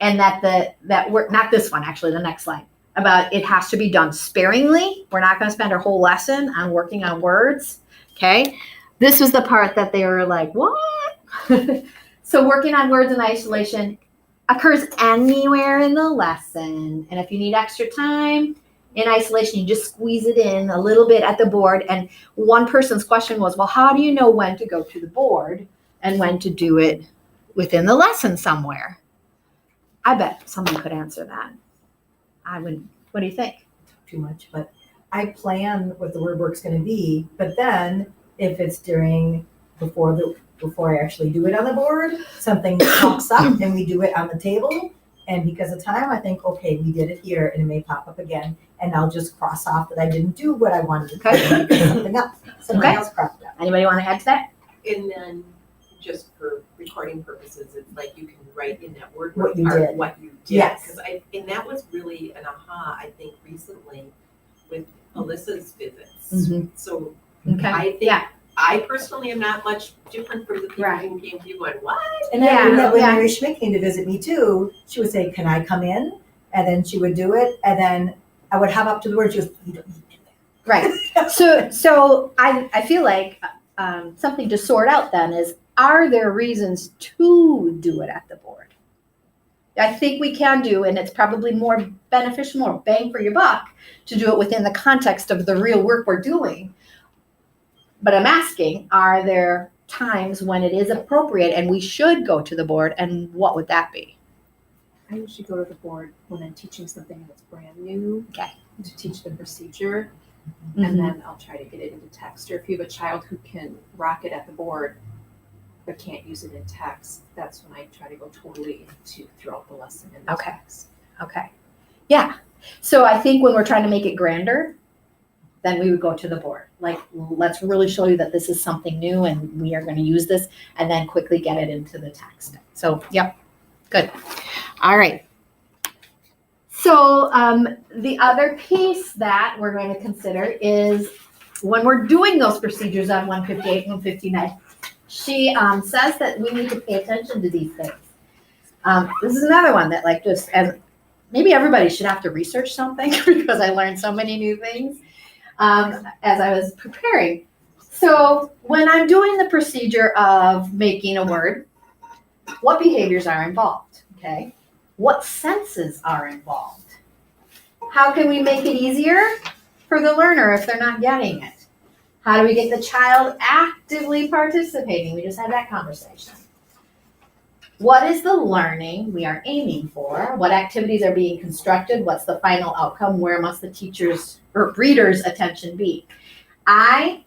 that work, not this one, actually, the next slide, about it has to be done sparingly. We're not going to spend our whole lesson on working on words, okay? This was the part that they were like, what? So working on words in isolation occurs anywhere in the lesson. And if you need extra time in isolation, you just squeeze it in a little bit at the board. And one person's question was, well, how do you know when to go to the board and when to do it within the lesson somewhere? I bet someone could answer that. I would, what do you think? Too much, but I plan what the word work's gonna be, but then if it's before I actually do it on the board, something pops up and we do it on the table. And because of time, I think, okay, we did it here and it may pop up again. And I'll just cross off that I didn't do what I wanted to do Okay. because something Okay. else cropped up. Anybody want to add to that? And then, just for recording purposes, it's like you can write in that word What you part did. what you did. Yes. And that was really an aha, I think, recently with Alyssa's visits. Mhm. So Okay. I think, Yeah. I personally am not much different from the people Right. who came to you going, what? And then when Yeah. Mary Schmidt came to visit me too, she would say, can I come in? And then she would do it. And then I would hop up to the word. She goes, you don't need to do Right. So I feel like something to sort out then is, are there reasons to do it at the board? I think we can do, and it's probably more beneficial, more bang for your buck to do it within the context of the real work we're doing. But I'm asking, are there times when it is appropriate and we should go to the board, and what would that be? I usually go to the board when I'm teaching something that's brand new. Okay. To teach the procedure, Mhm. and then I'll try to get it into text. Or if you have a child who can rock it at the board but can't use it in text, that's when I try to go totally into throughout the lesson in the Okay. text. Okay. Yeah. So I think when we're trying to make it grander, then we would go to the board. Like, let's really show you that this is something new and we are going to use this, and then quickly get it into the text. So, yep. Good. All right. So the other piece that we're going to consider is when we're doing those procedures on 158 and 159, she says that we need to pay attention to these things. This is another one that, like, just as maybe everybody should have to research something because I learned so many new things as I was preparing. So when I'm doing the procedure of making a word, what behaviors are involved? Okay. What senses are involved? How can we make it easier for the learner if they're not getting it? How do we get the child actively participating? We just had that conversation. What is the learning we are aiming for? What activities are being constructed? What's the final outcome? Where must the teacher's or reader's attention be? I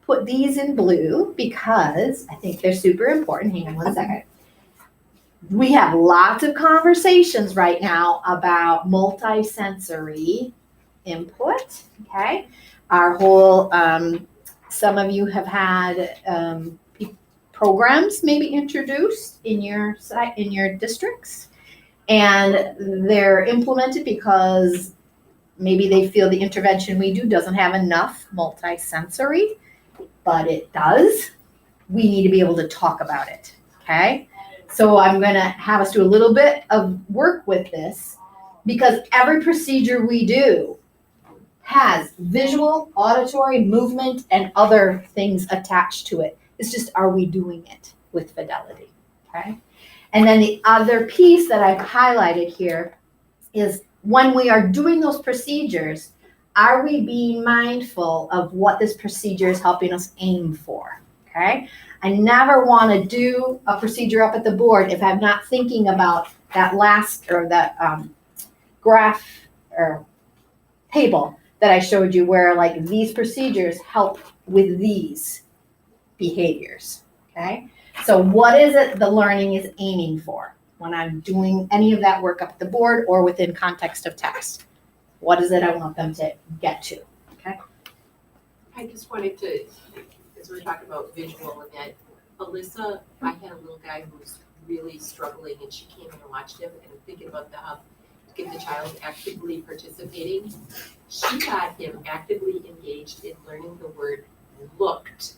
put these in blue because I think they're super important. Hang on one second. We have lots of conversations right now about multisensory input, okay? Our whole, some of you have had programs maybe introduced in your site, in your districts, and they're implemented because maybe they feel the intervention we do doesn't have enough multisensory, but it does. We need to be able to talk about it, okay? So I'm gonna have us do a little bit of work with this because every procedure we do has visual, auditory, movement, and other things attached to it. It's just, are we doing it with fidelity, okay? And then the other piece that I've highlighted here is when we are doing those procedures, are we being mindful of what this procedure is helping us aim for, okay? I never want to do a procedure up at the board if I'm not thinking about that last, or that graph or table that I showed you where, like, these procedures help with these behaviors, okay? So what is it the learning is aiming for when I'm doing any of that work up at the board or within context of text? What is it I want them to get to, okay? I just wanted to, as we're talking about visual and that, Alyssa, I had a little guy who was really struggling and she came in and watched him and thinking about the get the child actively participating. She got him actively engaged in learning the word looked,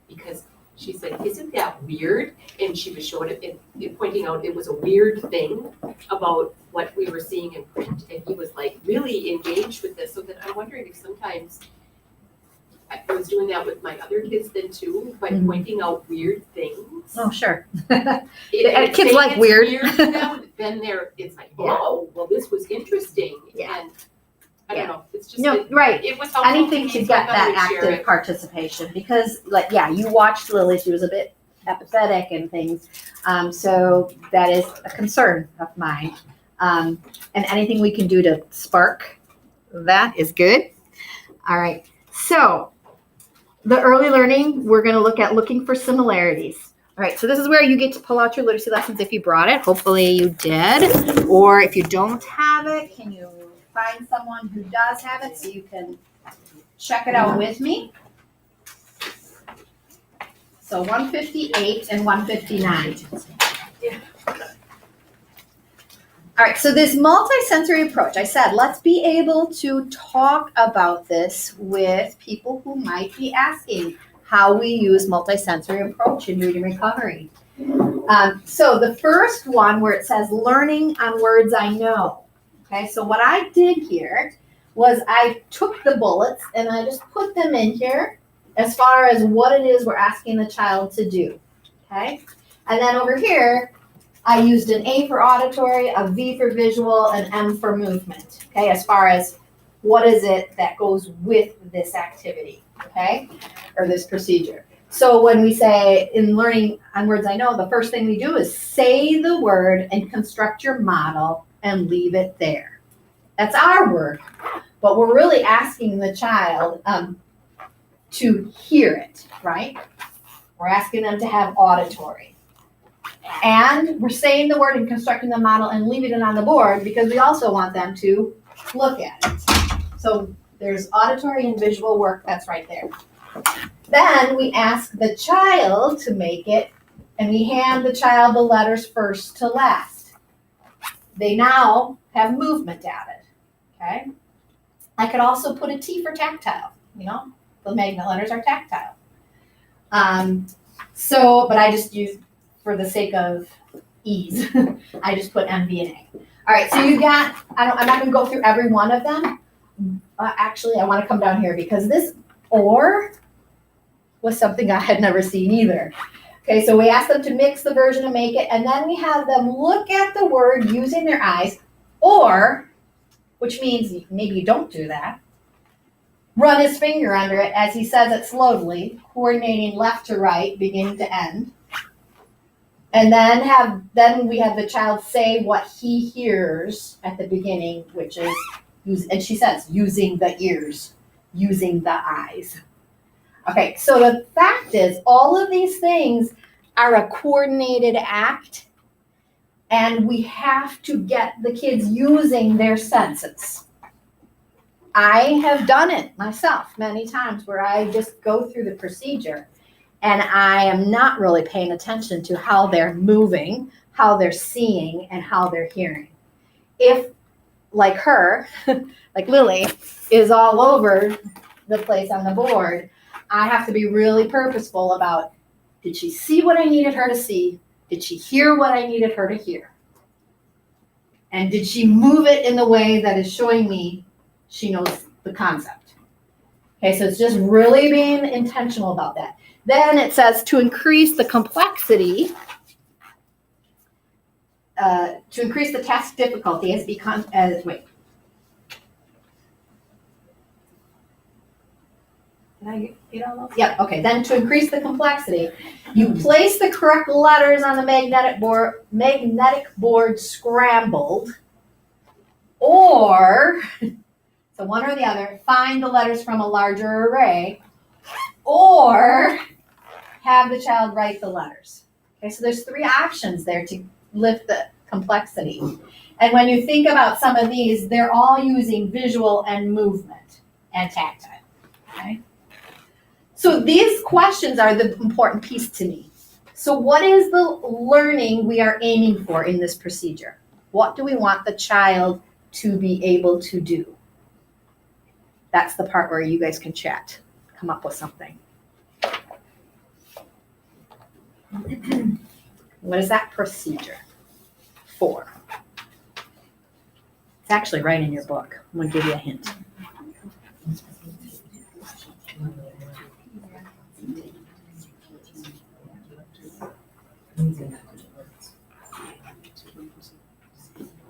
because she said, isn't that weird? And she was showing it and pointing out it was a weird thing about what we were seeing in print. And he was like really engaged with this. So that I'm wondering if sometimes I was doing that with my other kids then too, but Mhm. pointing out weird things. Oh, sure. If kids saying like it's weird. to them, then it's like, Yeah. oh, well, this was interesting. Yeah. And I don't know, it's just, No, right. it was helpful Anything me, to so I get thought I that would share active it. participation because, like, yeah, you watched Lily. She was a bit apathetic and things. So that is a concern of mine. And anything we can do to spark that is good. All right. So the early learning, we're going to look at looking for similarities. All right. So this is where you get to pull out your literacy lessons if you brought it. Hopefully you did. Or if you don't have it, can you find someone who does have it so you can check it out with me? So 158 and 159. All right, so this multisensory approach, I said, let's be able to talk about this with people who might be asking how we use multisensory approach in reading recovery. So the first one where it says learning on words I know. Okay, so what I did here was I took the bullets and I just put them in here as far as what it is we're asking the child to do. Okay, and then over here, I used an A for auditory, a V for visual, an M for movement, okay, as far as what is it that goes with this activity, okay, or this procedure. So when we say in learning on words I know, the first thing we do is say the word and construct your model and leave it there. That's our work, but we're really asking the child to hear it, right? We're asking them to have auditory. And we're saying the word and constructing the model and leaving it on the board because we also want them to look at it. So there's auditory and visual work that's right there. Then we ask the child to make it and we hand the child the letters first to last. They now have movement added, okay? I could also put a T for tactile, you know, the magnet letters are tactile. But I just used, for the sake of ease, I just put M, V, and A. All right, so you got, I'm not gonna go through every one of them. Actually, I wanna come down here because this or was something I had never seen either. Okay, so we asked them to mix the version and make it, and then we have them look at the word using their eyes, or, which means maybe you don't do that, run his finger under it as he says it slowly, coordinating left to right, beginning to end. And then we have the child say what he hears at the beginning, which is and she says using the ears, using the eyes. Okay, so the fact is all of these things are a coordinated act and we have to get the kids using their senses. I have done it myself many times where I just go through the procedure and I am not really paying attention to how they're moving, how they're seeing, and how they're hearing. If, like her, like Lily, is all over the place on the board, I have to be really purposeful about, did she see what I needed her to see? Did she hear what I needed her to hear? And did she move it in the way that is showing me she knows the concept? Okay, so it's just really being intentional about that. Then it says to increase the complexity, to increase the task difficulty as wait. Did I get all those? Yep, okay. Then to increase the complexity, you place the correct letters on the magnetic board scrambled, or, so one or the other, find the letters from a larger array, or have the child write the letters. Okay, so there's 3 options there to lift the complexity. And when you think about some of these, they're all using visual and movement and tactile. Okay? So these questions are the important piece to me. So what is the learning we are aiming for in this procedure? What do we want the child to be able to do? That's the part where you guys can chat, come up with something. What is that procedure for? It's actually right in your book. I'm going to give you a hint.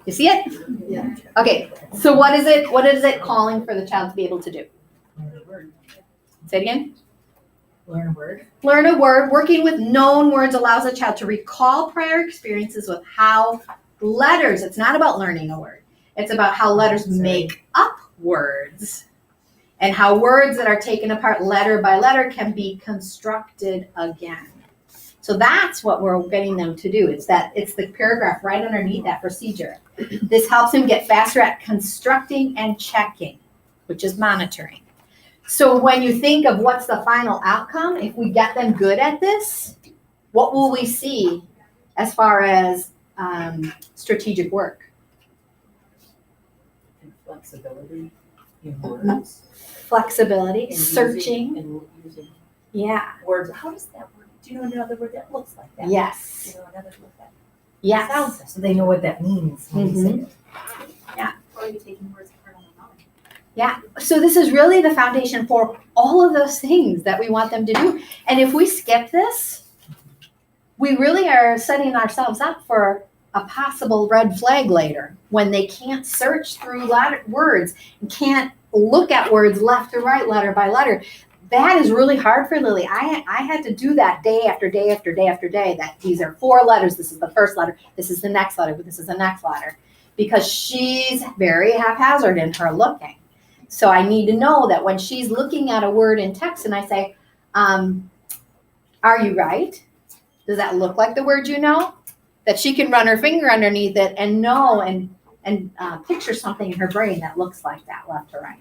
You see it? Yeah. Okay, so what is it calling for the child to be able to do? Say it again. Learn a word. Learn a word. Working with known words allows a child to recall prior experiences with how letters, it's not about learning a word. It's about how letters make up words and how words that are taken apart letter by letter can be constructed again. So that's what we're getting them to do. It's the paragraph right underneath that procedure. This helps them get faster at constructing and checking, which is monitoring. So when you think of what's the final outcome, if we get them good at this, what will we see as far as strategic work? And flexibility in words. Flexibility, and searching. using Yeah. words. How does that work? Do you know another word that looks like that? Yes. Do you know another word that Yes. sounds like So they know what that means when you say it. Or maybe taking words apart on the mind. Yeah. So this is really the foundation for all of those things that we want them to do. And if we skip this, we really are setting ourselves up for a possible red flag later when they can't search through words and can't look at words left to right, letter by letter. That is really hard for Lily. I had to do that day after day after day after day, that these are 4 letters. This is the first letter. This is the next letter. But this is the next letter. Because she's very haphazard in her looking. So I need to know that when she's looking at a word in text and I say, are you right? Does that look like the word you know? That she can run her finger underneath it and know and picture something in her brain that looks like that left to right.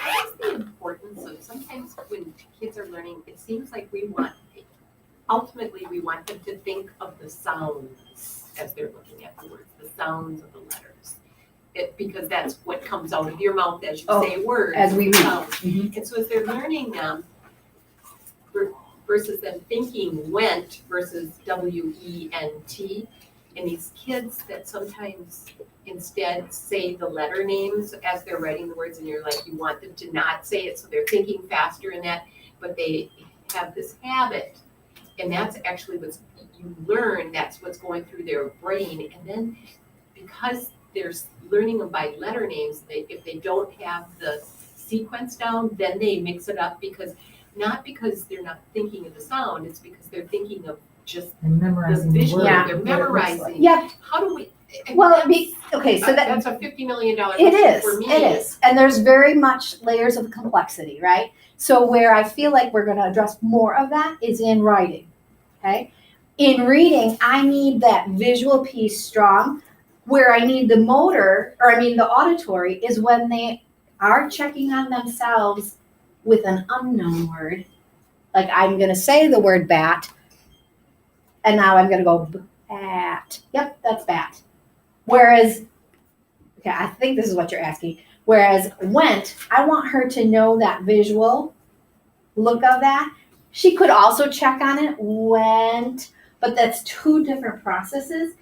What's the importance of sometimes when kids are learning, it seems like ultimately we want them to think of the sounds as they're looking at the words, the sounds of the letters. Because that's what comes out of your mouth as you say words. As we read. sounds. Mhm. And so as they're learning them, versus them thinking went versus W-E-N-T, and these kids that sometimes instead say the letter names as they're writing the words, and you're like, you want them to not say it, so they're thinking faster in that, but they have this habit, and that's actually what's, you learn, that's what's going through their brain, and then because they're learning them by letter names, if they don't have the sequence down, then they mix it up not because they're not thinking of the sound, it's because they're thinking of just And the memorizing the visual, word. Yeah. they're what it looks memorizing. like. Yep. How do we? Well, okay, so that's a $50 million it question is. for me. It is. And there's very much layers of complexity, right? So where I feel like we're going to address more of that is in writing. Okay? In reading, I need that visual piece strong. Where I need the the auditory is when they are checking on themselves with an unknown word. Like I'm going to say the word bat, and now I'm going to go bat. Yep, that's bat. Whereas, okay, I think this is what you're asking. Whereas went, I want her to know that visual look of that. She could also check on it, went, but that's 2 different processes.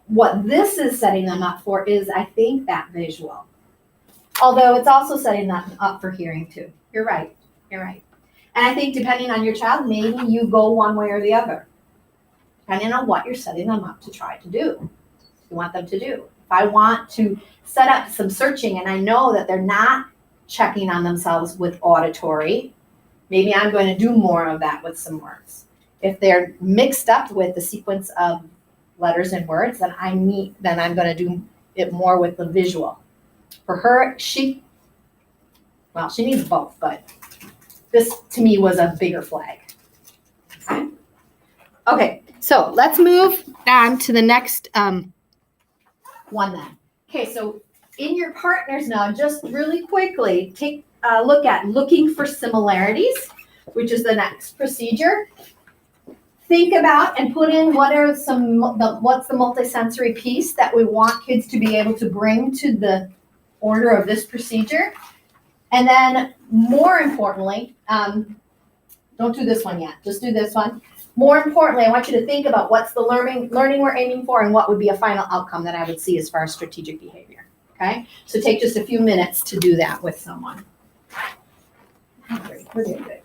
What this is setting them up for is, I think, that visual. Although it's also setting them up for hearing too. You're right. You're right. And I think depending on your child, maybe you go one way or the other. Depending on what you're setting them up to try to do. You want them to do. If I want to set up some searching and I know that they're not checking on themselves with auditory, maybe I'm going to do more of that with some words. If they're mixed up with the sequence of letters and words, then I'm going to do it more with the visual. For her, she needs both, but this to me was a bigger flag. Okay, so let's move on to the next one then. Okay, so in your partners now, just really quickly, take a look at looking for similarities, which is the next procedure. Think about and put in what's the multisensory piece that we want kids to be able to bring to the order of this procedure. And then more importantly, don't do this one yet, just do this one. More importantly, I want you to think about what's the learning we're aiming for and what would be a final outcome that I would see as far as strategic behavior, okay? So take just a few minutes to do that with someone. We're doing good.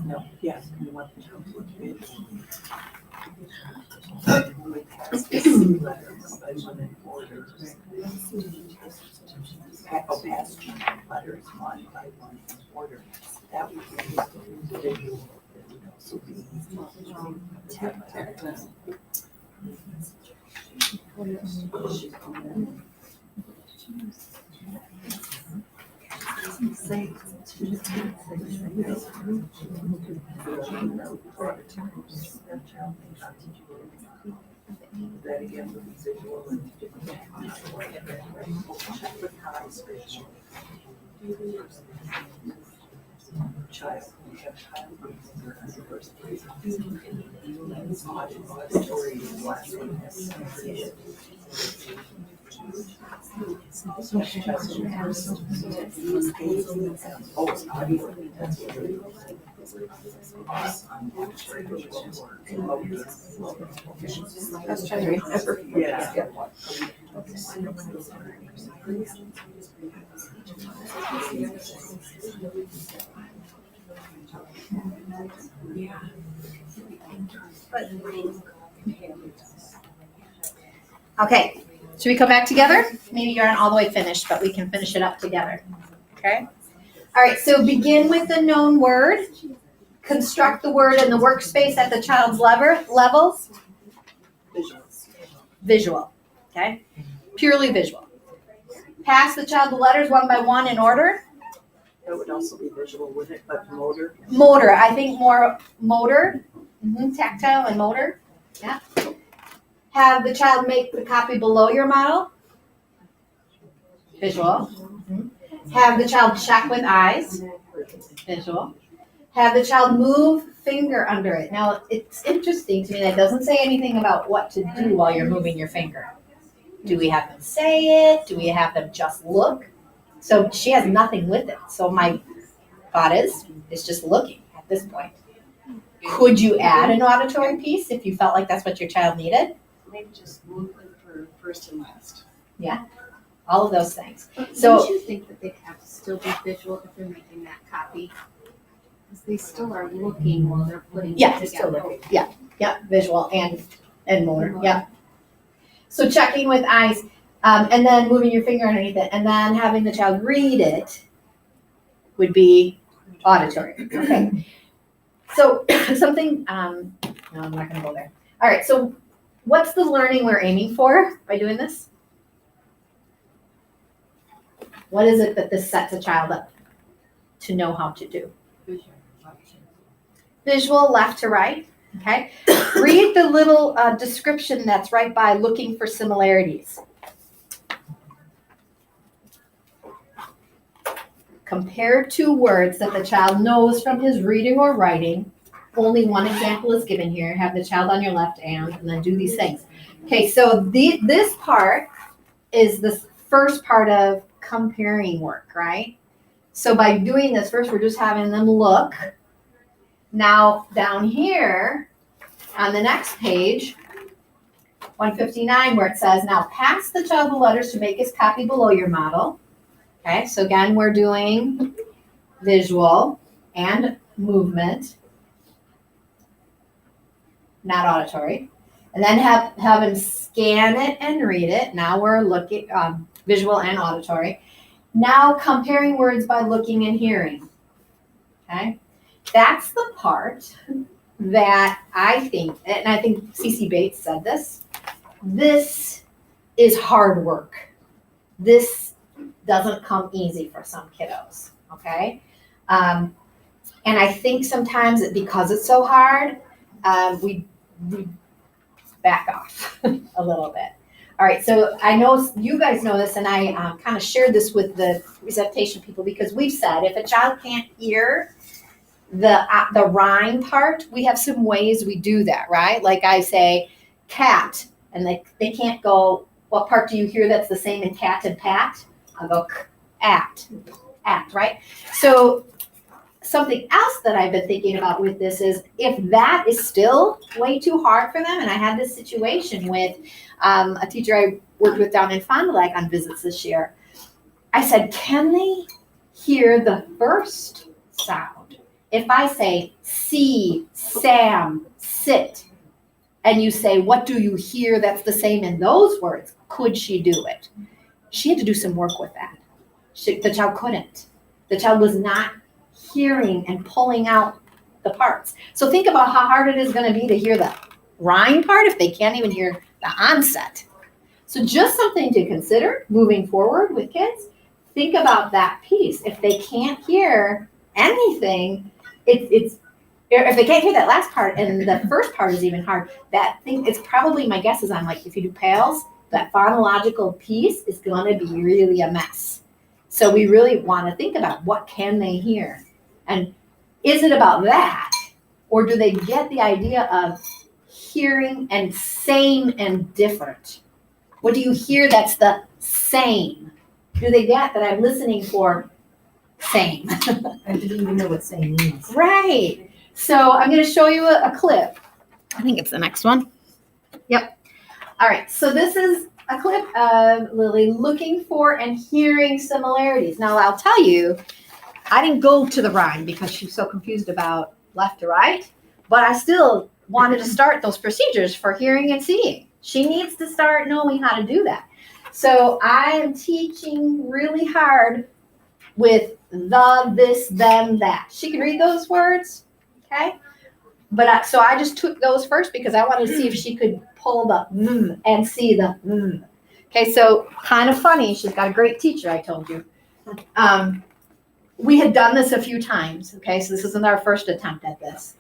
No, yes, we want the child to look visual. Letters by one in order. Past letters one by one in order. That would be visual. It would also be tactile. That again would be visual and child, we have child reasoner as the first place. Auditory is the last one. Oh, it's audio. That's what it is. That's trying to remember. Yeah. Okay, should we come back together? Maybe you aren't all the way finished, but we can finish it up together. Okay? All right, so begin with the known word. Construct the word in the workspace at the child's levels. Visual. Okay? Purely visual. Pass the child the letters one by one in order. That would also be visual, wouldn't it, but motor? Motor, I think more motor. Tactile and motor. Yeah. Have the child make the copy below your model. Visual. Have the child check with eyes. Visual. Have the child move finger under it. Now, it's interesting to me that it doesn't say anything about what to do while you're moving your finger. Do we have them say it? Do we have them just look? So she has nothing with it. So my thought is, it's just looking at this point. Could you add an auditory piece if you felt like that's what your child needed? Maybe just movement for first and last. Yeah, all of those things. But So- don't you think that they have to still be visual if they're making that copy? Because they still are looking while they're putting Yeah, it still together. Yeah, visual and motor. Yeah. So checking with eyes, and then moving your finger underneath it, and then having the child read it would be auditory. Okay. So something. No, I'm not going to go there. All right. So what's the learning we're aiming for by doing this? What is it that this sets a child up to know how to do? Visual, left to right. Okay. Read the little description that's right by looking for similarities. Compare two words that the child knows from his reading or writing. Only one example is given here. Have the child on your left and then do these things. Okay, so this part is the first part of comparing work, right? So by doing this first, we're just having them look. Now down here on the next page, 159, where it says, now pass the child the letters to make his copy below your model. Okay, so again, we're doing visual and movement, not auditory. And then have him scan it and read it. Now we're looking visual and auditory. Now comparing words by looking and hearing. Okay, that's the part that I think, and I think CC Bates said this is hard work. This doesn't come easy for some kiddos, okay? And I think sometimes because it's so hard, we back off a little bit. All right, so I know you guys know this, and I kind of shared this with the presentation people because we've said if a child can't hear the rhyme part, we have some ways we do that, right? Like I say, cat, and they can't go, what part do you hear that's the same in cat and pat? I'll go at, right? So something else that I've been thinking about with this is if that is still way too hard for them, and I had this situation with a teacher I worked with down in Fond du Lac on visits this year. I said, can they hear the first sound? If I say, see, Sam, sit, and you say, what do you hear that's the same in those words? Could she do it? She had to do some work with that. The child couldn't. The child was not hearing and pulling out the parts. So think about how hard it is going to be to hear the rhyme part if they can't even hear the onset. So just something to consider moving forward with kids. Think about that piece. If they can't hear anything, if they can't hear that last part and the first part is even hard, that thing, it's probably, my guess is on like if you do PALS, that phonological piece is going to be really a mess. So we really want to think about what can they hear? And is it about that? Or do they get the idea of hearing and same and different? What do you hear that's the same? Do they get that I'm listening for same? I didn't even know what same means. Right. So I'm going to show you a clip. I think it's the next one. Yep. All right. So this is a clip of Lily looking for and hearing similarities. Now I'll tell you, I didn't go to the rhyme because she's so confused about left to right, but I still wanted to start those procedures for hearing and seeing. She needs to start knowing how to do that. So I am teaching really hard with the, this, them, that. She can read those words, okay? But so I just took those first because I wanted to see if she could pull the and see the Okay, so kind of funny. She's got a great teacher, I told you. We had done this a few times, okay? So this isn't our first attempt at this.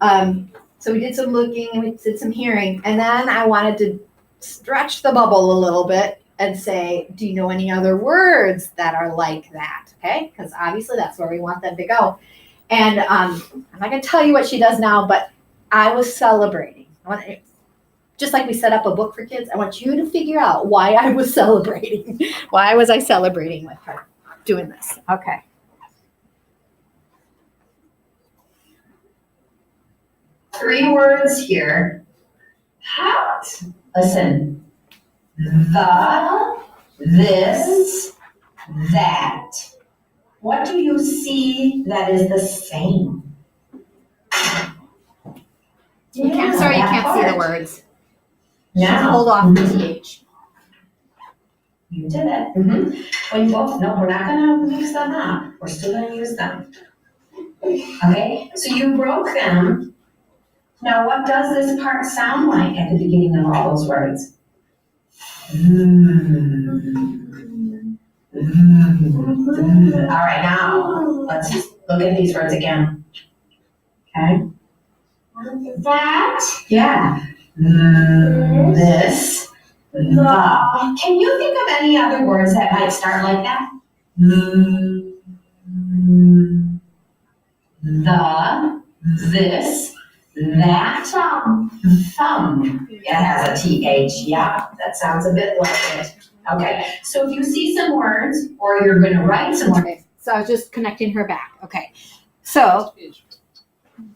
So we did some looking and we did some hearing. And then I wanted to stretch the bubble a little bit and say, do you know any other words that are like that? Okay, because obviously that's where we want them to go. And I'm not going to tell you what she does now, but I was celebrating. Just like we set up a book for kids, I want you to figure out why I was celebrating. Why was I celebrating with her doing this? Okay. Three words here. Hot. Listen. The, this, that. What do you see that is the same? Sorry, you can't see the words. Now. Hold off the TH. You did it. When you both, no, we're not gonna mix them up. We're still gonna use them. Okay, so you broke them. Now what does this part sound like at the beginning of all those words? All right, now let's look at these words again. Okay? That. Yeah. This. The. Can you think of any other words that might start like that? The. This. That. Thumb. It has a TH. Yeah, that sounds a bit like it. Okay, so if you see some words or you're going to write some words. Okay, so I was just connecting her back. Okay, so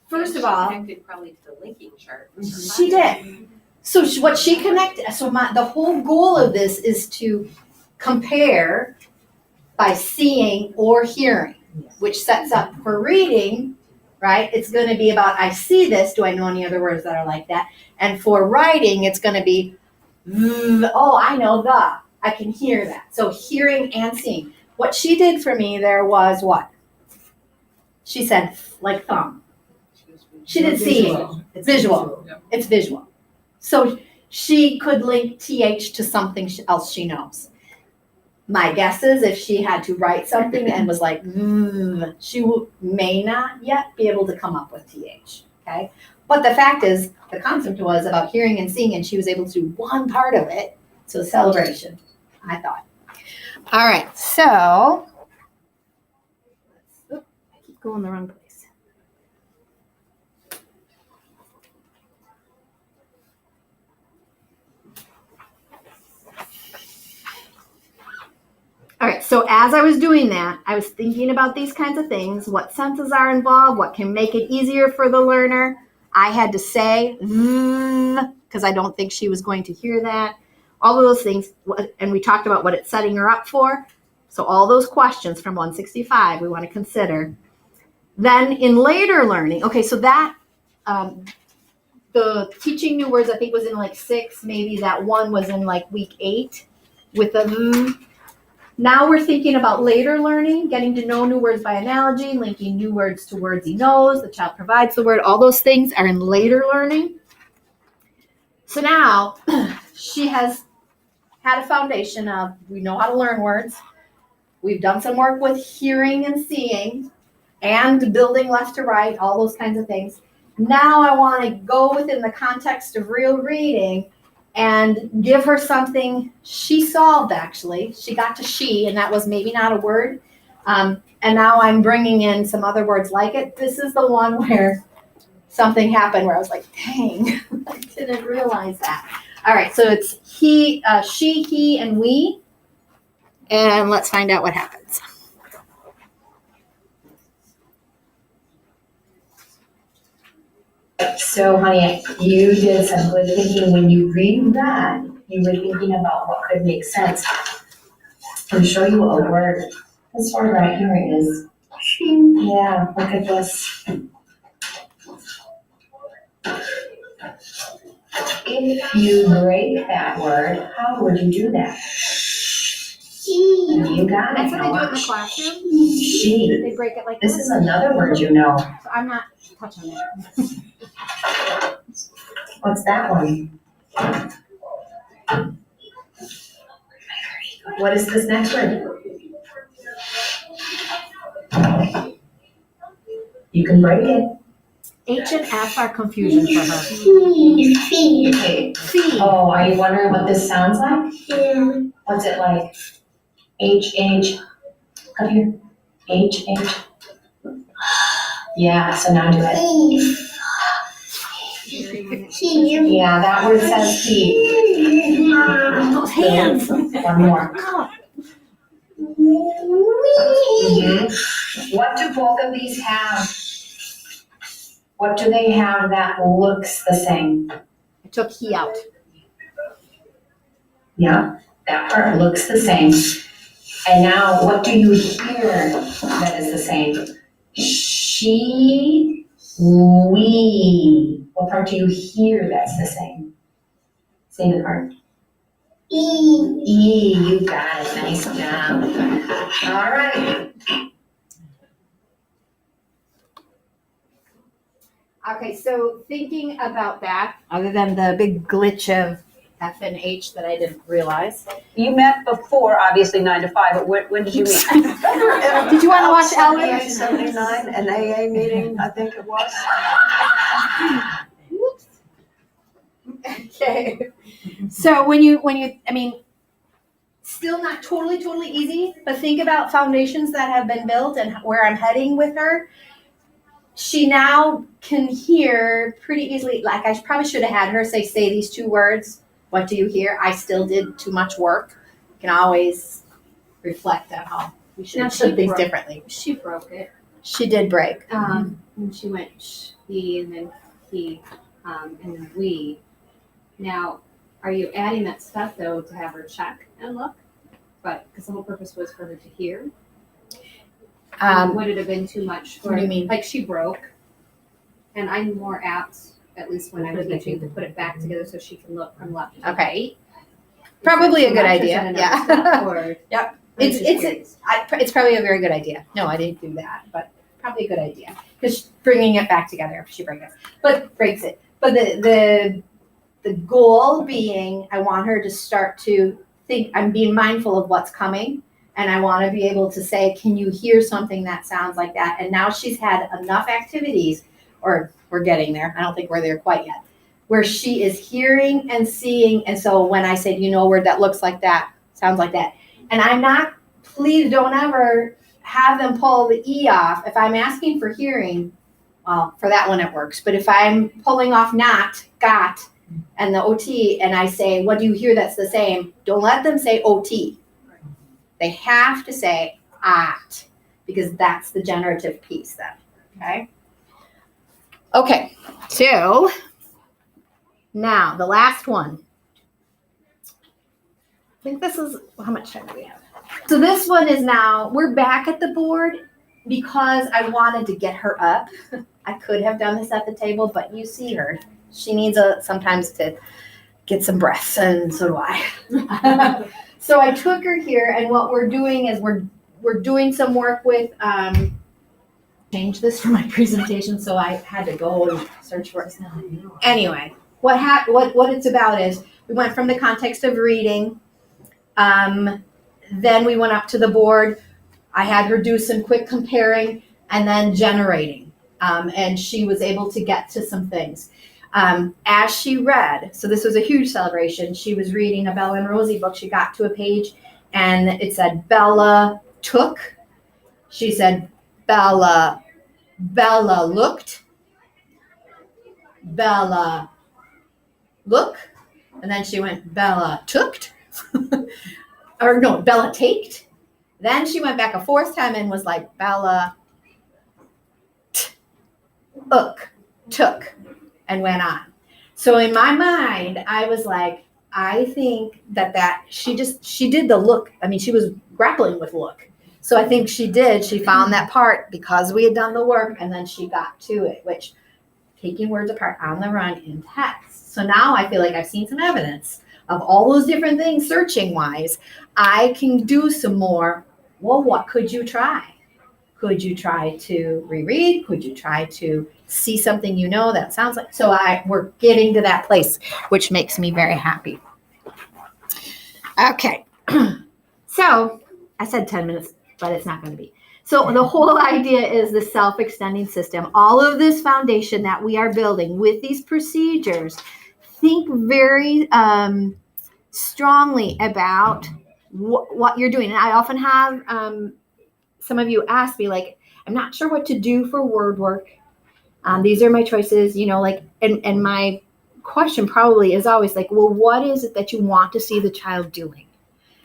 first of all, Connected probably to the linking chart. she did. So what she connected, so the whole goal of this is to compare by seeing or hearing, which sets up for reading, right? It's going to be about, I see this, do I know any other words that are like that? And for writing, it's going to be, oh, I know the, I can hear that. So hearing and seeing. What she did for me there was what? She said, like thumb. She did seeing. It's visual. It's visual. So she could link TH to something else she knows. My guess is if she had to write something and was like, she may not yet be able to come up with TH, okay? But the fact is, the concept was about hearing and seeing, and she was able to do one part of it. So celebration, I thought. All right, so, I keep going the wrong place. All right, so as I was doing that, I was thinking about these kinds of things, what senses are involved, what can make it easier for the learner. I had to say, because I don't think she was going to hear that. All of those things, and we talked about what it's setting her up for. So all those questions from 165 we want to consider. Then in later learning, okay, so that, the teaching new words I think was in like 6, maybe that one was in like week 8 with the Now we're thinking about later learning, getting to know new words by analogy, linking new words to words he knows, the child provides the word, all those things are in later learning. So now she has had a foundation of, we know how to learn words. We've done some work with hearing and seeing and building left to right, all those kinds of things. Now I want to go within the context of real reading and give her something she solved, actually. She got to she, and that was maybe not a word. And now I'm bringing in some other words like it. This is the one where something happened where I was like, dang, I didn't realize that. All right, so it's he, she, he, and we. And let's find out what happens. So, honey, you did some good thinking. When you read that, you were thinking about what could make sense. I'll show you a word. This word right here is, yeah, look at this. If you break that word, how would you do that? You got it. That's what they do in the Watch. classroom. She. They break it like This is another word you know. So I'm not touching it. What's that one? What is this next word? You can break it. H and F are confusion for her. Okay. C. Oh, are you wondering what this sounds like? Yeah. What's it like? H, H. Come here. H, H. Yeah, so now do it. Yeah, that word says he. Those hands. One more. What do both of these have? What do they have that looks the same? I took he out. Yeah, that part looks the same. And now what do you hear that is the same? She, we. What part do you hear that's the same? Say the part. E, you got it. Nice job. All right. Okay, so thinking about that, other than the big glitch of F and H that I didn't realize. You met before, obviously 9 to 5, but when did you meet? Did you want to watch Elvis? 79, an AA meeting, I think it was. Okay. So when you, I mean, still not totally easy, but think about foundations that have been built and where I'm heading with her. She now can hear pretty easily, like I probably should have had her say these 2 words. What do you hear? I still did too much work. You can always reflect on how we should Now, have done things broke- differently. She broke it. She did break. And she went she and then he, and then we. Now, are you adding that stuff though to have her check and look? But, because the whole purpose was for her to hear. Would it have been too much? What do you mean? Like she broke. And I'm more apt, at least when I'm teaching, to put it back together so she can look from left to Okay. right. Probably a good Matches idea. in another Yeah. step, or- Yep. I'm just It's curious. it's probably a very good idea. No, I didn't do that, but probably a good idea because bringing it back together if she breaks it. But the goal being, I want her to start to think. I'm being mindful of what's coming, and I want to be able to say, "Can you hear something that sounds like that?" And now she's had enough activities, or we're getting there. I don't think we're there quite yet, where she is hearing and seeing. And so when I say, "Do you know a word that looks like that, sounds like that?" And I'm not, please don't ever have them pull the E off. If I'm asking for hearing, well, for that one it works. But if I'm pulling off not, got, and the OT, and I say, what do you hear that's the same? Don't let them say OT. They have to say at, because that's the generative piece then, okay? Okay, so now the last one. I think this is, how much time do we have? So this one is now, we're back at the board because I wanted to get her up. I could have done this at the table, but you see her. She needs sometimes to get some breath, and so do I. So I took her here, and what we're doing is we're doing some work with, change this for my presentation, so I had to go and search for it. Anyway, what it's about is we went from the context of reading, then we went up to the board. I had her do some quick comparing and then generating, and she was able to get to some things. As she read, so this was a huge celebration, she was reading a Bella and Rosie book. She got to a page and it said Bella took. She said Bella looked. Bella look. And then she went Bella tooked. Or no, Bella taked. Then she went back a fourth time and was like Bella took, and went on. So in my mind, I was like, I think that she did the look. I mean, she was grappling with look. So I think she found that part because we had done the work, and then she got to it, which taking words apart on the run in text. So now I feel like I've seen some evidence of all those different things searching wise. I can do some more. Well, what could you try? Could you try to reread? Could you try to see something that sounds like? So we're getting to that place, which makes me very happy. Okay. So I said 10 minutes, but it's not going to be. So the whole idea is the self-extending system. All of this foundation that we are building with these procedures, think very strongly about what you're doing. And I often have some of you ask me, like, I'm not sure what to do for word work. These are my choices, and my question probably is always like, well, what is it that you want to see the child doing?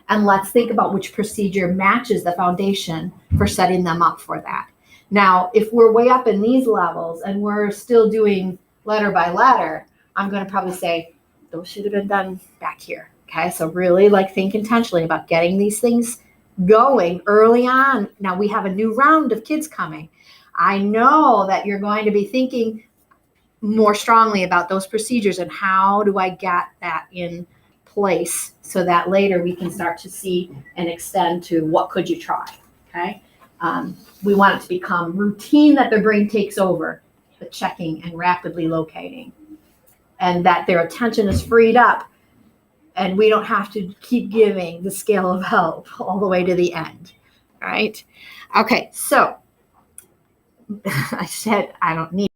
And let's think about which procedure matches the foundation for setting them up for that. Now, if we're way up in these levels and we're still doing letter by letter, I'm going to probably say, those should have been done back here. Okay, so really think intentionally about getting these things going early on. Now we have a new round of kids coming. I know that you're going to be thinking more strongly about those procedures and how do I get that in place so that later we can start to see and extend to what could you try, okay? We want it to become routine that their brain takes over, the checking and rapidly locating, and that their attention is freed up and we don't have to keep giving the scale of help all the way to the end, all right? Okay, so I said I don't need